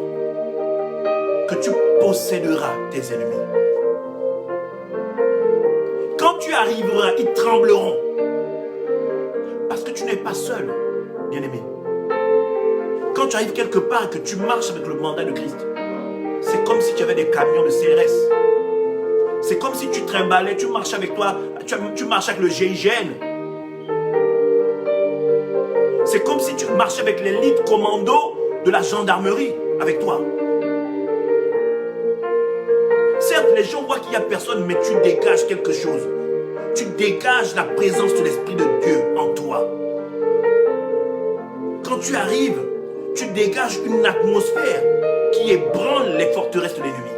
que tu posséderas tes ennemis. Quand tu arriveras, ils trembleront. Parce que tu n'es pas seul, bien-aimé. Quand tu arrives quelque part et que tu marches avec le mandat de Christ, c'est comme si tu avais des camions de CRS. C'est comme si tu trimballais, tu marches avec toi, tu marches avec le GIGN. C'est comme si tu marchais avec l'élite commando de la gendarmerie avec toi. Certes, les gens voient qu'il n'y a personne, mais tu dégages quelque chose. Tu dégages la présence de l'Esprit de Dieu en toi. Quand tu arrives, tu dégages une atmosphère. qui ébranle les forteresses de l'ennemi.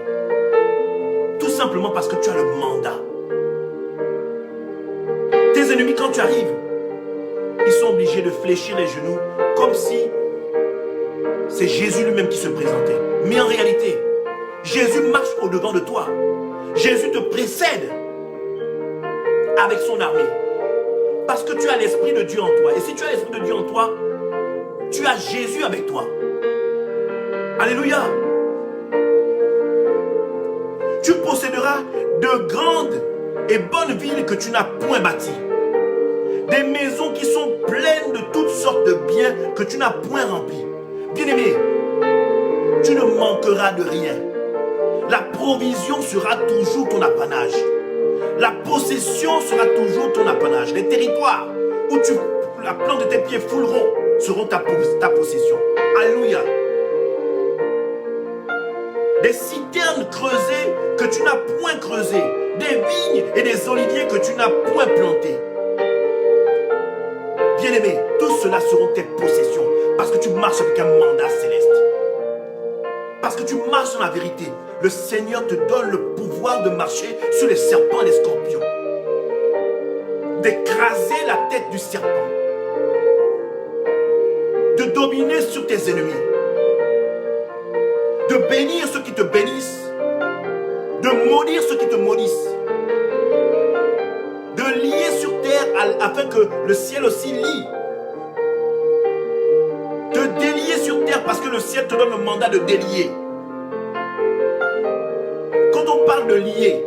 Tout simplement parce que tu as le mandat. Tes ennemis, quand tu arrives, ils sont obligés de fléchir les genoux comme si c'est Jésus lui-même qui se présentait. Mais en réalité, Jésus marche au-devant de toi. Jésus te précède avec son armée. Parce que tu as l'Esprit de Dieu en toi. Et si tu as l'Esprit de Dieu en toi, tu as Jésus avec toi. Alléluia. Tu posséderas de grandes et bonnes villes que tu n'as point bâties. Des maisons qui sont pleines de toutes sortes de biens que tu n'as point remplis. Bien-aimé, tu ne manqueras de rien. La provision sera toujours ton apanage. La possession sera toujours ton apanage. Les territoires où la plante de tes pieds fouleront seront ta possession. Alléluia. Des citernes creusées que tu n'as point creusées. Des vignes et des oliviers que tu n'as point plantés. Bien-aimé, tout cela seront tes possessions. Parce que tu marches avec un mandat céleste. Parce que tu marches dans la vérité. Le Seigneur te donne le pouvoir de marcher sur les serpents et les scorpions. D'écraser la tête du serpent. De dominer sur tes ennemis. De bénir ceux qui te bénissent. De maudire ceux qui te maudissent. De lier sur terre afin que le ciel aussi lie. De délier sur terre parce que le ciel te donne le mandat de délier. Quand on parle de lier,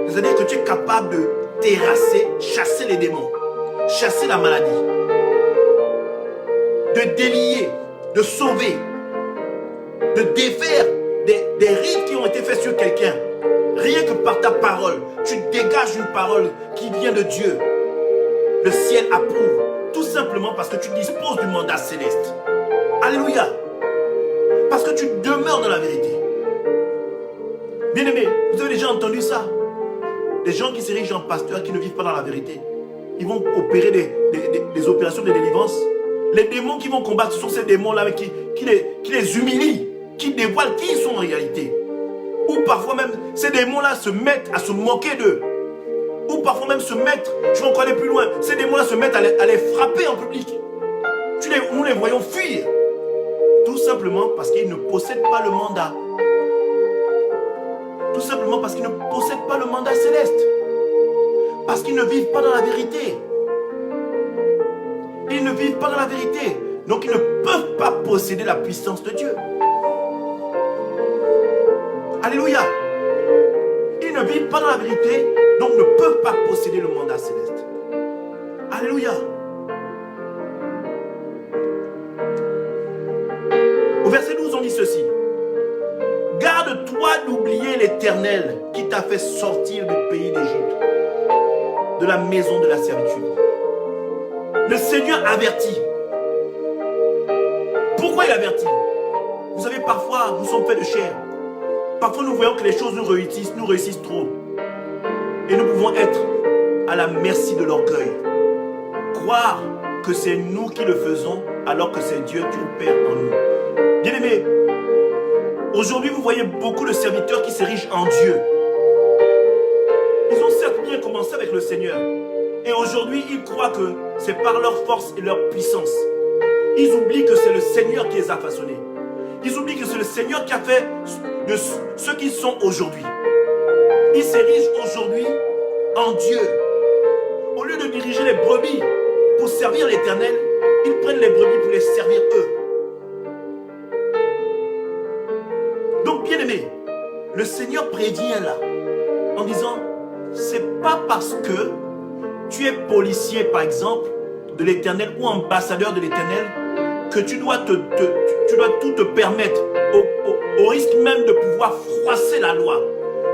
c'est-à-dire que tu es capable de terrasser, chasser les démons, chasser la maladie, de délier, de sauver, de défaire des rites qui ont été faits sur quelqu'un. Rien que par ta parole, tu dégages une parole qui vient de Dieu. Le ciel approuve, tout simplement parce que tu disposes du mandat céleste. Alléluia. Parce que tu demeures dans la vérité. Bien-aimé, vous avez déjà entendu ça? Des gens qui s'érigent en pasteurs qui ne vivent pas dans la vérité. Ils vont opérer des opérations de délivrance. Les démons qui vont combattre, ce sont ces démons-là qui les humilient, qui dévoilent qui ils sont en réalité. Ou parfois même, ces démons-là se mettent à se moquer d'eux. Ou parfois même se mettre, je vais encore aller plus loin, ces démons-là se mettent à les frapper en public. Nous les voyons fuir. Tout simplement parce qu'ils ne possèdent pas le mandat. Tout simplement parce qu'ils ne possèdent pas le mandat céleste. Parce qu'ils ne vivent pas dans la vérité. Ils ne vivent pas dans la vérité. Donc ils ne peuvent pas posséder la puissance de Dieu. Alléluia. Ils ne vivent pas dans la vérité, donc ne peuvent pas posséder le mandat céleste. Alléluia. Au verset 12, on dit ceci. Garde-toi d'oublier l'Éternel qui t'a fait sortir du pays d'Égypte, de la maison de la servitude. Le Seigneur avertit. Pourquoi il avertit? Vous savez, parfois, nous sommes faits de chair. Parfois, nous voyons que les choses nous réussissent trop. Et nous pouvons être à la merci de l'orgueil. Croire que c'est nous qui le faisons, alors que c'est Dieu qui opère en nous. Bien-aimés, aujourd'hui, vous voyez beaucoup de serviteurs qui s'érigent en Dieu. Ils ont certes bien commencé avec le Seigneur. Et aujourd'hui, ils croient que c'est par leur force et leur puissance. Ils oublient que c'est le Seigneur qui les a façonnés. Ils oublient que c'est le Seigneur qui a fait de ceux qui sont aujourd'hui. Ils s'érigent aujourd'hui en Dieu. Au lieu de diriger les brebis pour servir l'Éternel, ils prennent les brebis pour les servir eux. Donc, bien-aimé, le Seigneur prévient là, en disant, c'est pas parce que tu es policier, par exemple, de l'Éternel ou ambassadeur de l'Éternel, que tu dois tout te permettre, au risque même de pouvoir froisser la loi,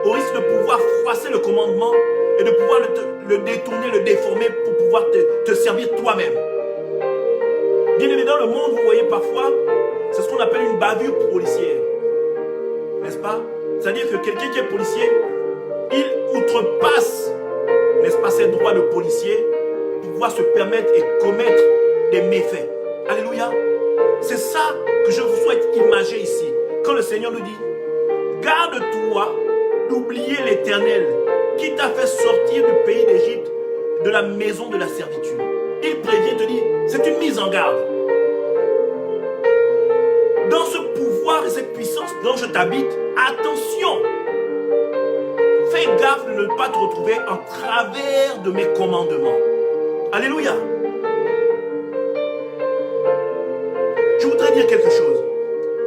au risque de pouvoir froisser le commandement et de pouvoir le détourner, le déformer pour pouvoir te servir toi-même. Bien aimé, dans le monde, vous voyez parfois, c'est ce qu'on appelle une bavure policière. N'est-ce pas? C'est-à-dire que quelqu'un qui est policier, il outrepasse, n'est-ce pas, ses droits de policier pour pouvoir se permettre et commettre des méfaits. Alléluia. C'est ça que je vous souhaite imager ici. Quand le Seigneur nous dit, garde-toi d'oublier l'Éternel qui t'a fait sortir du pays d'Égypte, de la maison de la servitude. Il prévient, te dit, c'est une mise en garde. Dans ce pouvoir et cette puissance dont je t'habite, attention, fais gaffe de ne pas te retrouver en travers de mes commandements. Alléluia. Je voudrais dire quelque chose,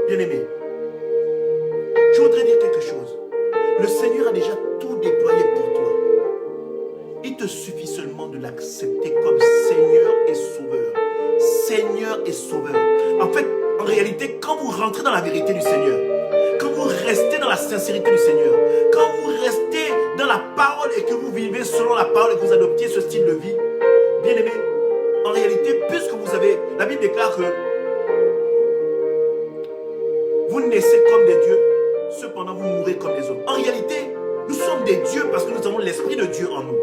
bien-aimé. Je voudrais dire quelque chose. Le Seigneur a déjà tout déployé pour toi. Il te suffit seulement de l'accepter comme Seigneur et Sauveur. Seigneur et Sauveur. En fait, en réalité, quand vous rentrez dans la vérité du Seigneur, quand vous restez dans la sincérité du Seigneur, quand vous restez dans la parole et que vous vivez selon la parole et que vous adoptiez ce style de vie, bien-aimé, en réalité, puisque vous avez, la Bible déclare que vous naissez comme des dieux, cependant vous mourrez comme des hommes. En réalité, nous sommes des dieux parce que nous avons l'Esprit de Dieu en nous.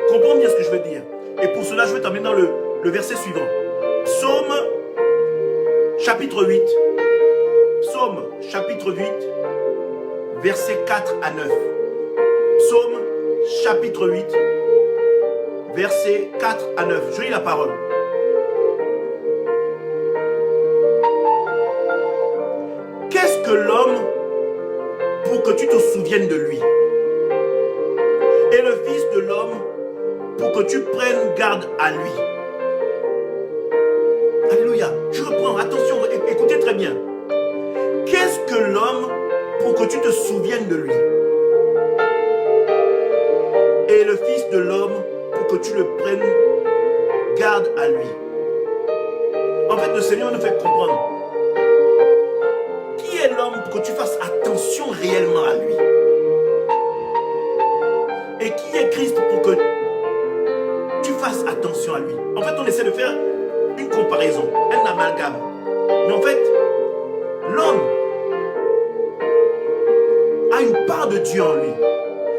Comprends bien ce que je veux dire. Et pour cela, je vais t'amener dans le verset suivant. Psaume chapitre 8. Psaume chapitre 8, versets 4 à 9. Psaume chapitre 8, versets 4 à 9. Je lis la parole. Qu'est-ce que l'homme pour que tu te souviennes de lui? Et le Fils de l'homme pour que tu prennes garde à lui. Alléluia. Je reprends, attention, écoutez très bien. Qu'est-ce que l'homme pour que tu te souviennes de lui? Et le Fils de l'homme pour que tu le prennes garde à lui. En fait, le Seigneur nous fait comprendre. Qui est l'homme pour que tu fasses attention réellement à lui? Et qui est Christ pour que tu fasses attention à lui? En fait, on essaie de faire une comparaison, un amalgame. Mais en fait, l'homme a une part de Dieu en lui.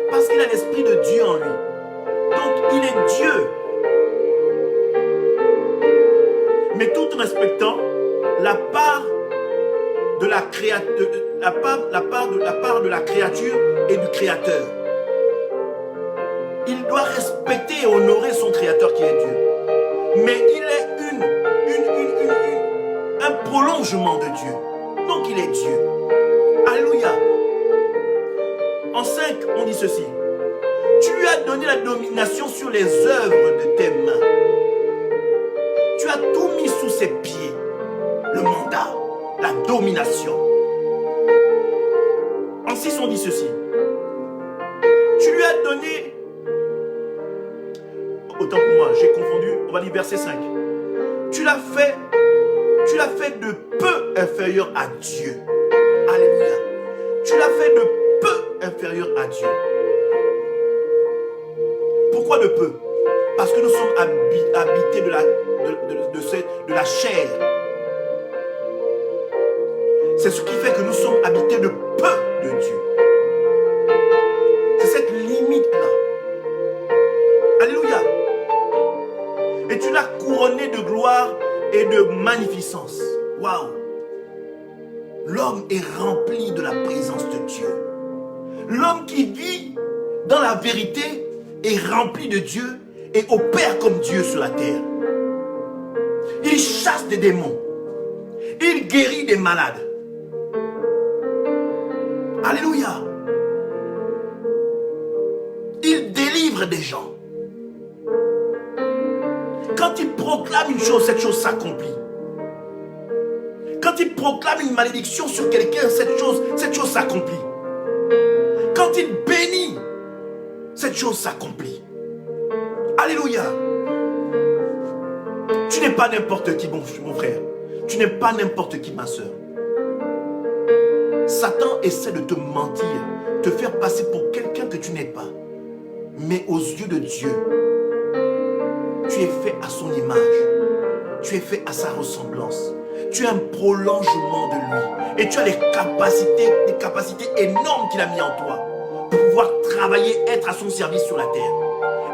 Parce qu'il a l'Esprit de Dieu en lui. Donc, il est Dieu. Mais tout en respectant la part de la créature, la part de la créature et du Créateur. Il doit respecter et honorer son Créateur qui est Dieu. Mais il est un prolongement de Dieu. Donc il est Dieu. Alléluia. En 5, on dit ceci. Tu lui as donné la domination sur les œuvres de tes mains. Tu as tout mis sous ses pieds. Le mandat, la domination. En 6, on dit ceci. Tu lui as donné... Autant pour moi, j'ai confondu. On va lire verset 5. Tu l'as fait de peu inférieur à Dieu. Alléluia. Tu l'as fait de peu inférieur à Dieu. Pourquoi de peu? Parce que nous sommes habités de la chair. C'est ce qui fait que nous sommes habités de peu de Dieu. C'est cette limite-là. Alléluia. Et tu l'as couronné de gloire et de magnificence. Waouh! L'homme est rempli de la présence de Dieu. L'homme qui vit dans la vérité est rempli de Dieu et opère comme Dieu sur la terre. Il chasse des démons. Il guérit des malades. Alléluia. Il délivre des gens. Quand il proclame une chose, cette chose s'accomplit. Quand il proclame une malédiction sur quelqu'un, cette chose s'accomplit. Quand il bénit, cette chose s'accomplit. Alléluia. Tu n'es pas n'importe qui, mon frère. Tu n'es pas n'importe qui, ma soeur. Satan essaie de te mentir, te faire passer pour quelqu'un que tu n'es pas. Mais aux yeux de Dieu, tu es fait à son image. Tu es fait à sa ressemblance. Tu es un prolongement de lui. Et tu as des capacités énormes qu'il a mis en toi pour pouvoir travailler, être à son service sur la terre.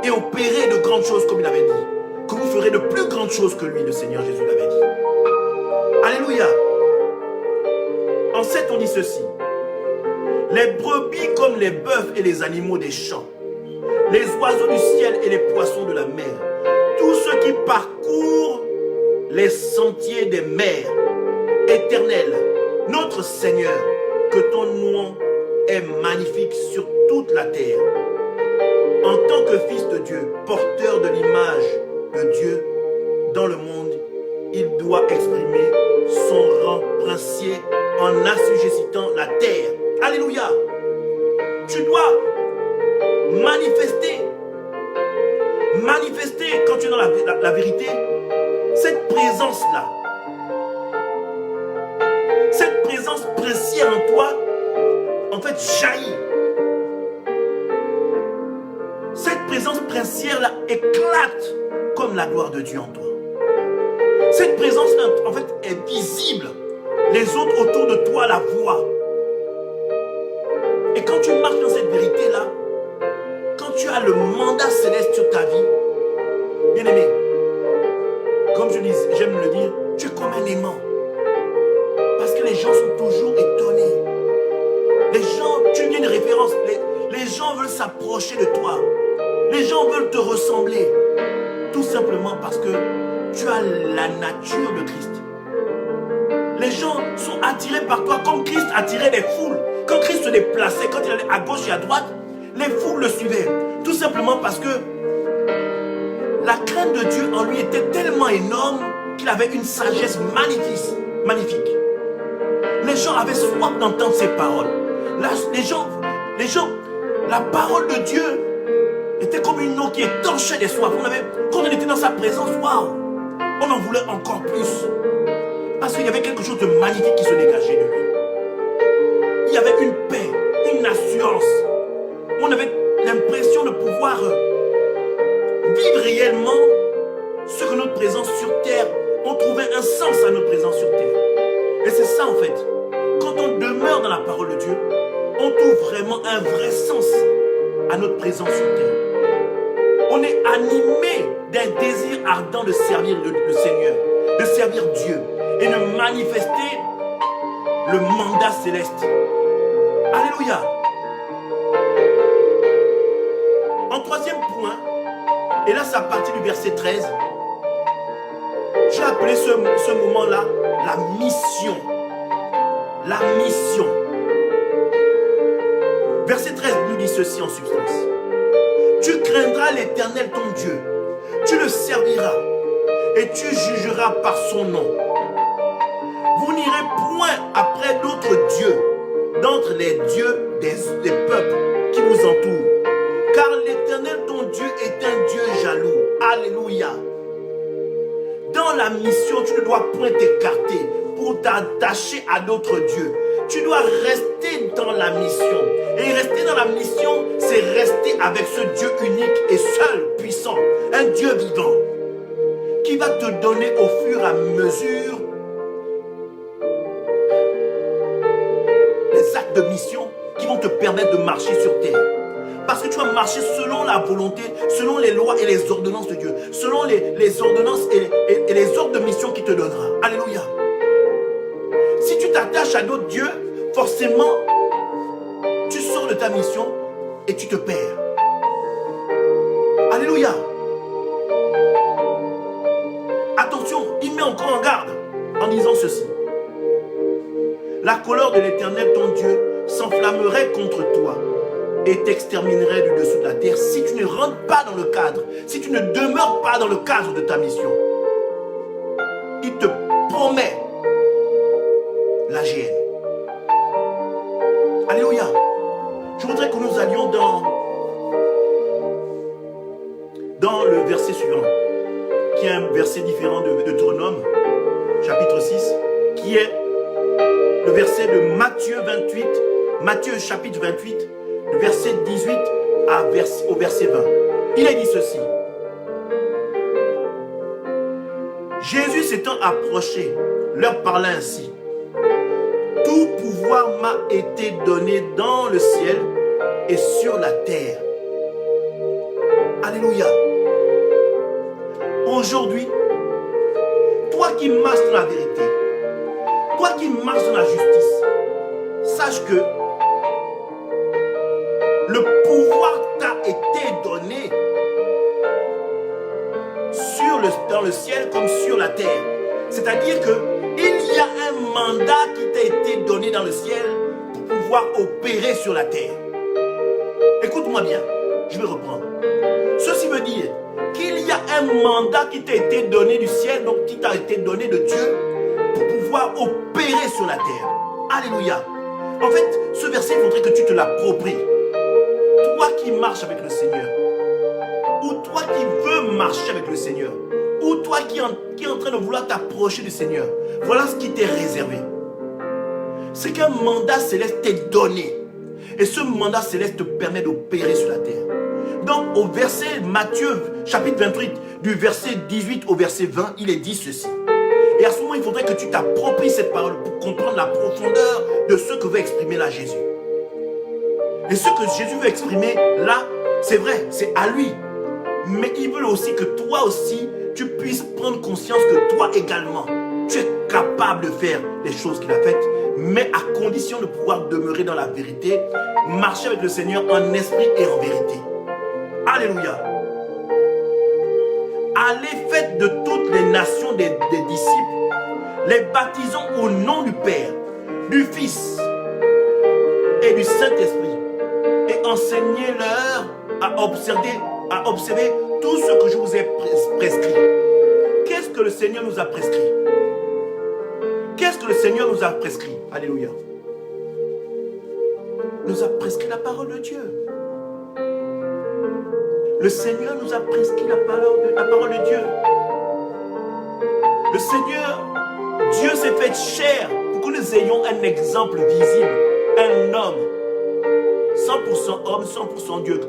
Et opérer de grandes choses comme il avait dit. Que vous ferez de plus grandes choses que lui, le Seigneur Jésus l'avait dit. En 7, on dit ceci. Les brebis comme les bœufs et les animaux des champs, les oiseaux du ciel et les poissons de la mer, tous ceux qui parcourent les sentiers des mers, Éternel, notre Seigneur, que ton nom est magnifique sur toute la terre. En tant que fils de Dieu, porteur de l'image de Dieu dans le monde, il doit exprimer son rang princier en assujettissant la terre. Alléluia. Tu dois manifester quand tu es dans la vérité, cette présence-là. Cette présence princière en toi, en fait, jaillit. Cette présence princière-là éclate comme la gloire de Dieu en toi. Cette présence-là, en fait, est visible. Les autres autour de toi la voient. Et quand tu marches dans cette vérité-là, quand tu as le mandat céleste sur ta vie, bien-aimé, comme j'aime le dire, tu es comme un aimant. Parce que les gens sont toujours étonnés. Les gens, tu viens de référence, les gens veulent s'approcher de toi. Les gens veulent te ressembler. Tout simplement parce que tu as la nature de Christ. Les gens sont attirés par toi comme Christ attirait les foules. Quand Christ se déplaçait, quand il allait à gauche et à droite, les foules le suivaient. Tout simplement parce que la crainte de Dieu en lui était tellement énorme qu'il avait une sagesse magnifique. Les gens avaient soif d'entendre ses paroles. Là, les gens, la parole de Dieu était comme une eau qui étanchait les soifs. Quand on était dans sa présence, waouh, on en voulait encore plus. Parce qu'il y avait quelque chose de magnifique qui se dégageait de lui. Il y avait une paix, une assurance. On avait l'impression de pouvoir vivre réellement ce que notre présence sur terre, on trouvait un sens à notre présence sur terre. Et c'est ça en fait. Quand on demeure dans la parole de Dieu, on trouve vraiment un vrai sens à notre présence sur terre. On est animé d'un désir ardent de servir le Seigneur, de servir Dieu et de manifester le mandat céleste. Alléluia. En troisième point, et là c'est à partir du verset 13, j'ai appelé ce moment-là la mission. La mission. Verset 13 nous dit ceci en substance. Tu craindras l'Éternel ton Dieu, tu le serviras et tu jugeras par son nom. Vous n'irez point après d'autres dieux, d'entre les dieux des peuples qui vous entourent. Car l'Éternel ton Dieu est un Dieu jaloux. Alléluia. Dans la mission, tu ne dois point t'écarter pour t'attacher à d'autres dieux. Tu dois rester dans la mission. Et rester dans la mission, c'est rester avec ce Dieu unique et seul, puissant. Un Dieu vivant qui va te donner au fur et à mesure les actes de mission qui vont te permettre de marcher sur terre. Parce que tu vas marcher selon la volonté, selon les lois et les ordonnances de Dieu. Selon les ordonnances et les ordres de mission qu'il te donnera. Alléluia. Si tu t'attaches à d'autres dieux, forcément, tu sors de ta mission et tu te perds. Alléluia. Attention, il met encore en garde en disant ceci. La colère de l'Éternel, ton Dieu, s'enflammerait contre toi et t'exterminerait du dessous de la terre si tu ne rentres pas dans le cadre, si tu ne demeures pas dans le cadre de ta mission. Il te promet la GN. Alléluia. Je voudrais que nous allions dans le verset suivant, qui est un verset différent de Deutéronome, chapitre 6, qui est le verset de Matthieu 28, Matthieu chapitre 28, du verset 18 au verset 20. Il a dit ceci. Jésus s'étant approché, leur parla ainsi. Tout pouvoir m'a été donné dans le ciel et sur la terre. Alléluia. Aujourd'hui, toi qui marches dans la vérité, toi qui marches dans la justice, sache que le pouvoir t'a été donné dans le ciel comme sur la terre. C'est-à-dire qu'il y a un mandat qui t'a été donné dans le ciel pour pouvoir opérer sur la terre. Écoute-moi bien, je vais reprendre. Ceci veut dire qu'il y a un mandat qui t'a été donné du ciel, donc qui t'a été donné de Dieu pour pouvoir opérer sur la terre. Alléluia. En fait, ce verset, il faudrait que tu te l'appropries. Toi qui marches avec le Seigneur, ou toi qui veux marcher avec le Seigneur, ou toi qui est en train de vouloir t'approcher du Seigneur, voilà ce qui t'est réservé. C'est qu'un mandat céleste t'est donné. Et ce mandat céleste te permet d'opérer sur la terre. Donc au verset Matthieu, chapitre 28, du verset 18 au verset 20, il est dit ceci. Et à ce moment, il faudrait que tu t'appropries cette parole pour comprendre la profondeur de ce que veut exprimer là Jésus. Et ce que Jésus veut exprimer là, c'est vrai, c'est à lui. Mais il veut aussi que toi aussi, tu puisses prendre conscience que toi également, tu es capable de faire les choses qu'il a faites, mais à condition de pouvoir demeurer dans la vérité, marcher avec le Seigneur en esprit et en vérité. Alléluia. Allez, faites de toutes les nations des disciples, les baptisant au nom du Père, du Fils et du Saint-Esprit, et enseignez-leur à observer tout ce que je vous ai prescrit. Qu'est-ce que le Seigneur nous a prescrit? Qu'est-ce que le Seigneur nous a prescrit? Alléluia. Il nous a prescrit la parole de Dieu. Le Seigneur nous a prescrit la parole de Dieu. Le Seigneur, Dieu s'est fait chair pour que nous ayons un exemple visible, un homme, 100% homme, 100% Dieu.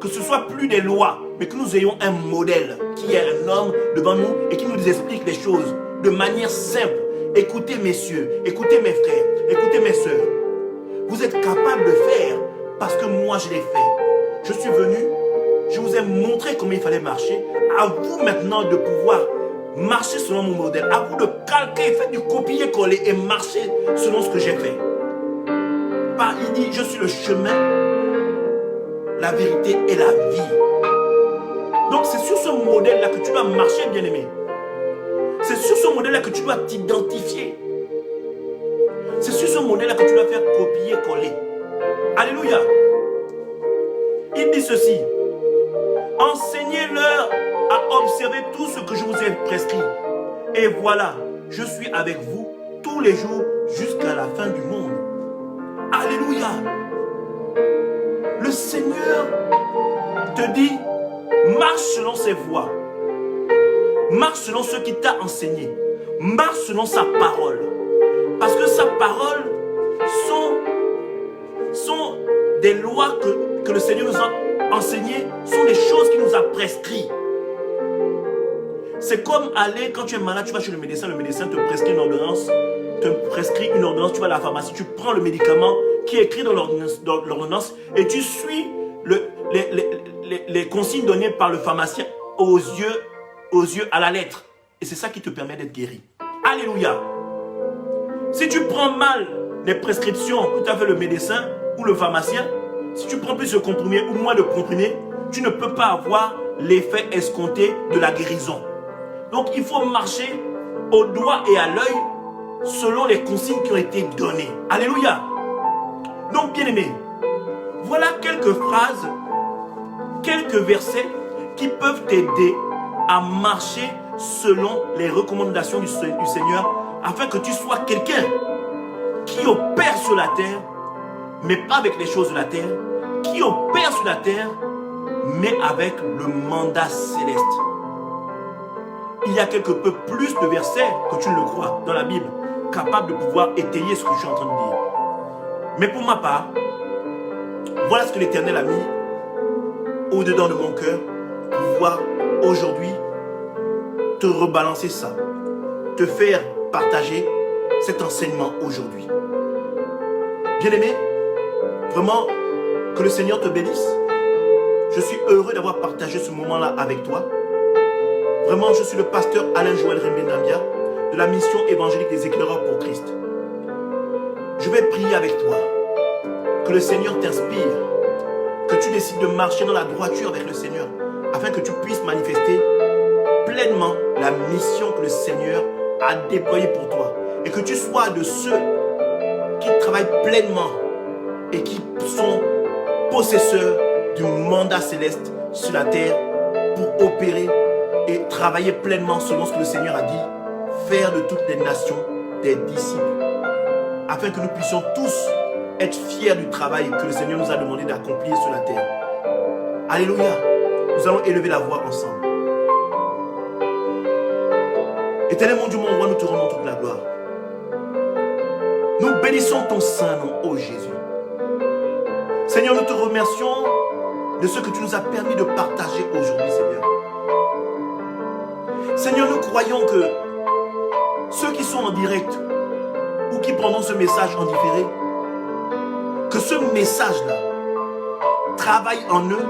Que ce soit plus des lois, mais que nous ayons un modèle qui est un homme devant nous et qui nous explique les choses de manière simple. Écoutez messieurs, écoutez mes frères, écoutez mes soeurs. Vous êtes capables de faire parce que moi je l'ai fait. Je suis venu, je vous ai montré comment il fallait marcher. À vous maintenant de pouvoir marcher selon mon modèle. À vous de calquer, faire du copier-coller et marcher selon ce que j'ai fait. Il dit, je suis le chemin, la vérité et la vie. Donc c'est sur ce modèle-là que tu dois marcher, bien-aimé. C'est sur ce modèle-là que tu dois t'identifier. C'est sur ce modèle-là que tu dois faire copier-coller. Alléluia. Il dit ceci. Enseignez-leur à observer tout ce que je vous ai prescrit. Et voilà, je suis avec vous tous les jours jusqu'à la fin du monde. Alléluia. Le Seigneur te dit, marche selon ses voies. Marche selon ce qu'il t'a enseigné. Marche selon sa parole. Parce que sa parole sont des lois que le Seigneur nous a enseignées, sont des choses qu'il nous a prescrites. C'est comme aller, quand tu es malade, tu vas chez le médecin te prescrit une ordonnance, tu vas à la pharmacie, tu prends le médicament qui est écrit dans l'ordonnance et tu suis les consignes données par le pharmacien aux yeux à la lettre. Et c'est ça qui te permet d'être guéri. Alléluia. Si tu prends mal les prescriptions que t'a fait le médecin ou le pharmacien, si tu prends plus de comprimés ou moins de comprimés, tu ne peux pas avoir l'effet escompté de la guérison. Donc il faut marcher au doigt et à l'œil selon les consignes qui ont été données. Alléluia. Donc bien aimé, voilà quelques phrases, quelques versets qui peuvent t'aider à marcher selon les recommandations du Seigneur afin que tu sois quelqu'un qui opère sur la terre, mais pas avec les choses de la terre, qui opère sur la terre, mais avec le mandat céleste. Il y a quelque peu plus de versets que tu ne le crois dans la Bible, capables de pouvoir étayer ce que je suis en train de dire. Mais pour ma part, voilà ce que l'Éternel a mis au-dedans de mon cœur pour pouvoir aujourd'hui te rebalancer ça, te faire partager cet enseignement aujourd'hui. Bien-aimé, vraiment, que le Seigneur te bénisse. Je suis heureux d'avoir partagé ce moment-là avec toi. Vraiment, je suis le pasteur Alain Joël Rembendambia de la mission évangélique des éclaireurs pour Christ. Je vais vais prier avec toi. Que le Seigneur t'inspire. Que tu décides de marcher dans la droiture avec le Seigneur. Afin que tu puisses manifester pleinement la mission que le Seigneur a déployée pour toi. Et que tu sois de ceux qui travaillent pleinement et qui sont possesseurs du mandat céleste sur la terre pour opérer et travailler pleinement selon ce que le Seigneur a dit, faire de toutes les nations des disciples, afin que nous puissions tous être fiers du travail que le Seigneur nous a demandé d'accomplir sur la terre. Alléluia. Nous allons élever la voix ensemble. Éternel mon Dieu, mon roi, nous te rendons toute la gloire. Nous bénissons ton saint nom, ô Jésus. Seigneur, nous te remercions de ce que tu nous as permis de partager aujourd'hui, Seigneur. Seigneur, nous croyons que ceux qui sont en direct ou qui prendront ce message en différé, que ce message-là travaille en eux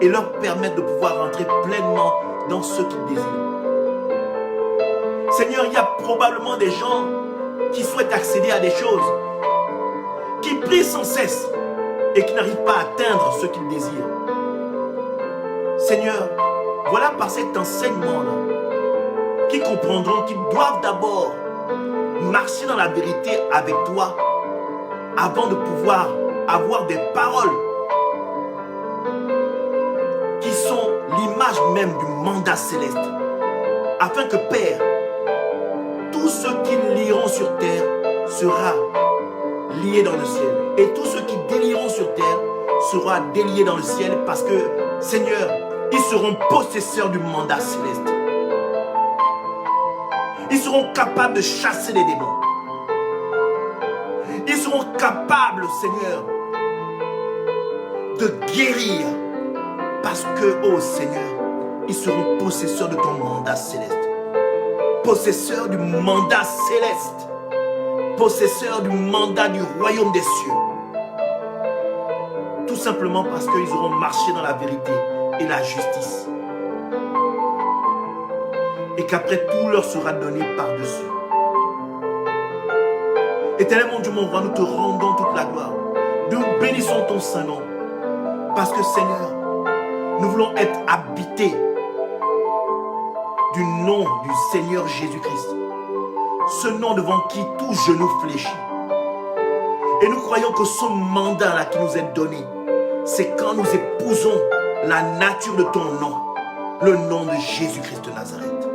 et leur permette de pouvoir rentrer pleinement dans ce qu'ils désirent. Seigneur, il y a probablement des gens qui souhaitent accéder à des choses, qui prient sans cesse et qui n'arrivent pas à atteindre ce qu'ils désirent. Seigneur, voilà par cet enseignement-là, qui comprendront qu'ils doivent d'abord marcher dans la vérité avec toi avant de pouvoir avoir des paroles qui sont l'image même du mandat céleste, afin que Père, tout ce qu'ils liront sur terre sera lié dans le ciel, et tout ce qu'ils délieront sur terre sera délié dans le ciel, parce que Seigneur, ils seront possesseurs du mandat céleste. Ils seront capables de chasser les démons. Ils seront capables, Seigneur, de guérir, parce que, oh Seigneur, ils seront possesseurs de ton mandat céleste. Possesseurs du mandat céleste. Possesseurs du mandat du royaume des cieux. Tout simplement parce qu'ils auront marché dans la vérité et la justice. Et qu'après tout leur sera donné par-dessus. Éternel mon Dieu, mon roi, nous te rendons toute la gloire. Nous bénissons ton saint nom. Parce que Seigneur, nous voulons être habités du nom du Seigneur Jésus-Christ. Ce nom devant qui tout genou fléchit. Et nous croyons que ce mandat-là qui nous est donné, c'est quand nous épousons la nature de ton nom, le nom de Jésus-Christ de Nazareth.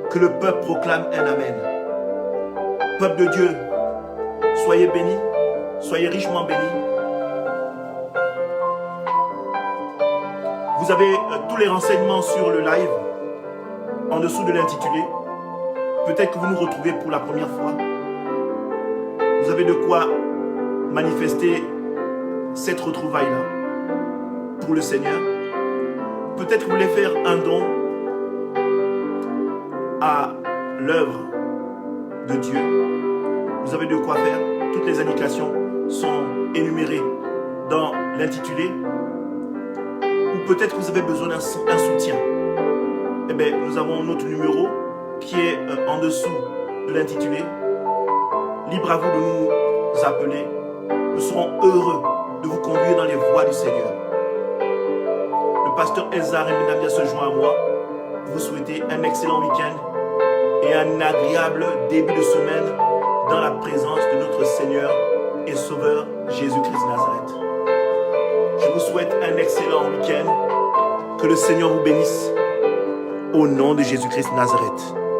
Que le peuple proclame un Amen. Peuple de Dieu, soyez bénis, soyez richement bénis. Vous avez tous les renseignements sur le live, en dessous de l'intitulé. Peut-être que vous nous retrouvez pour la première fois. Vous avez de quoi manifester cette retrouvaille-là pour le Seigneur. Peut-être que vous voulez faire un don à l'œuvre de Dieu. Vous avez de quoi faire. Toutes les indications sont énumérées dans l'intitulé. Ou peut-être que vous avez besoin d'un soutien. Eh bien, nous avons notre numéro qui est en dessous de l'intitulé. Libre à vous de nous appeler. Nous serons heureux de vous conduire dans les voies du Seigneur. Le pasteur Ezra Remenamia se joint à moi. Vous souhaitez un excellent week-end et un agréable début de semaine dans la présence de notre Seigneur et Sauveur Jésus-Christ Nazareth. Je vous souhaite un excellent week-end. Que le Seigneur vous bénisse. Au nom de Jésus-Christ Nazareth.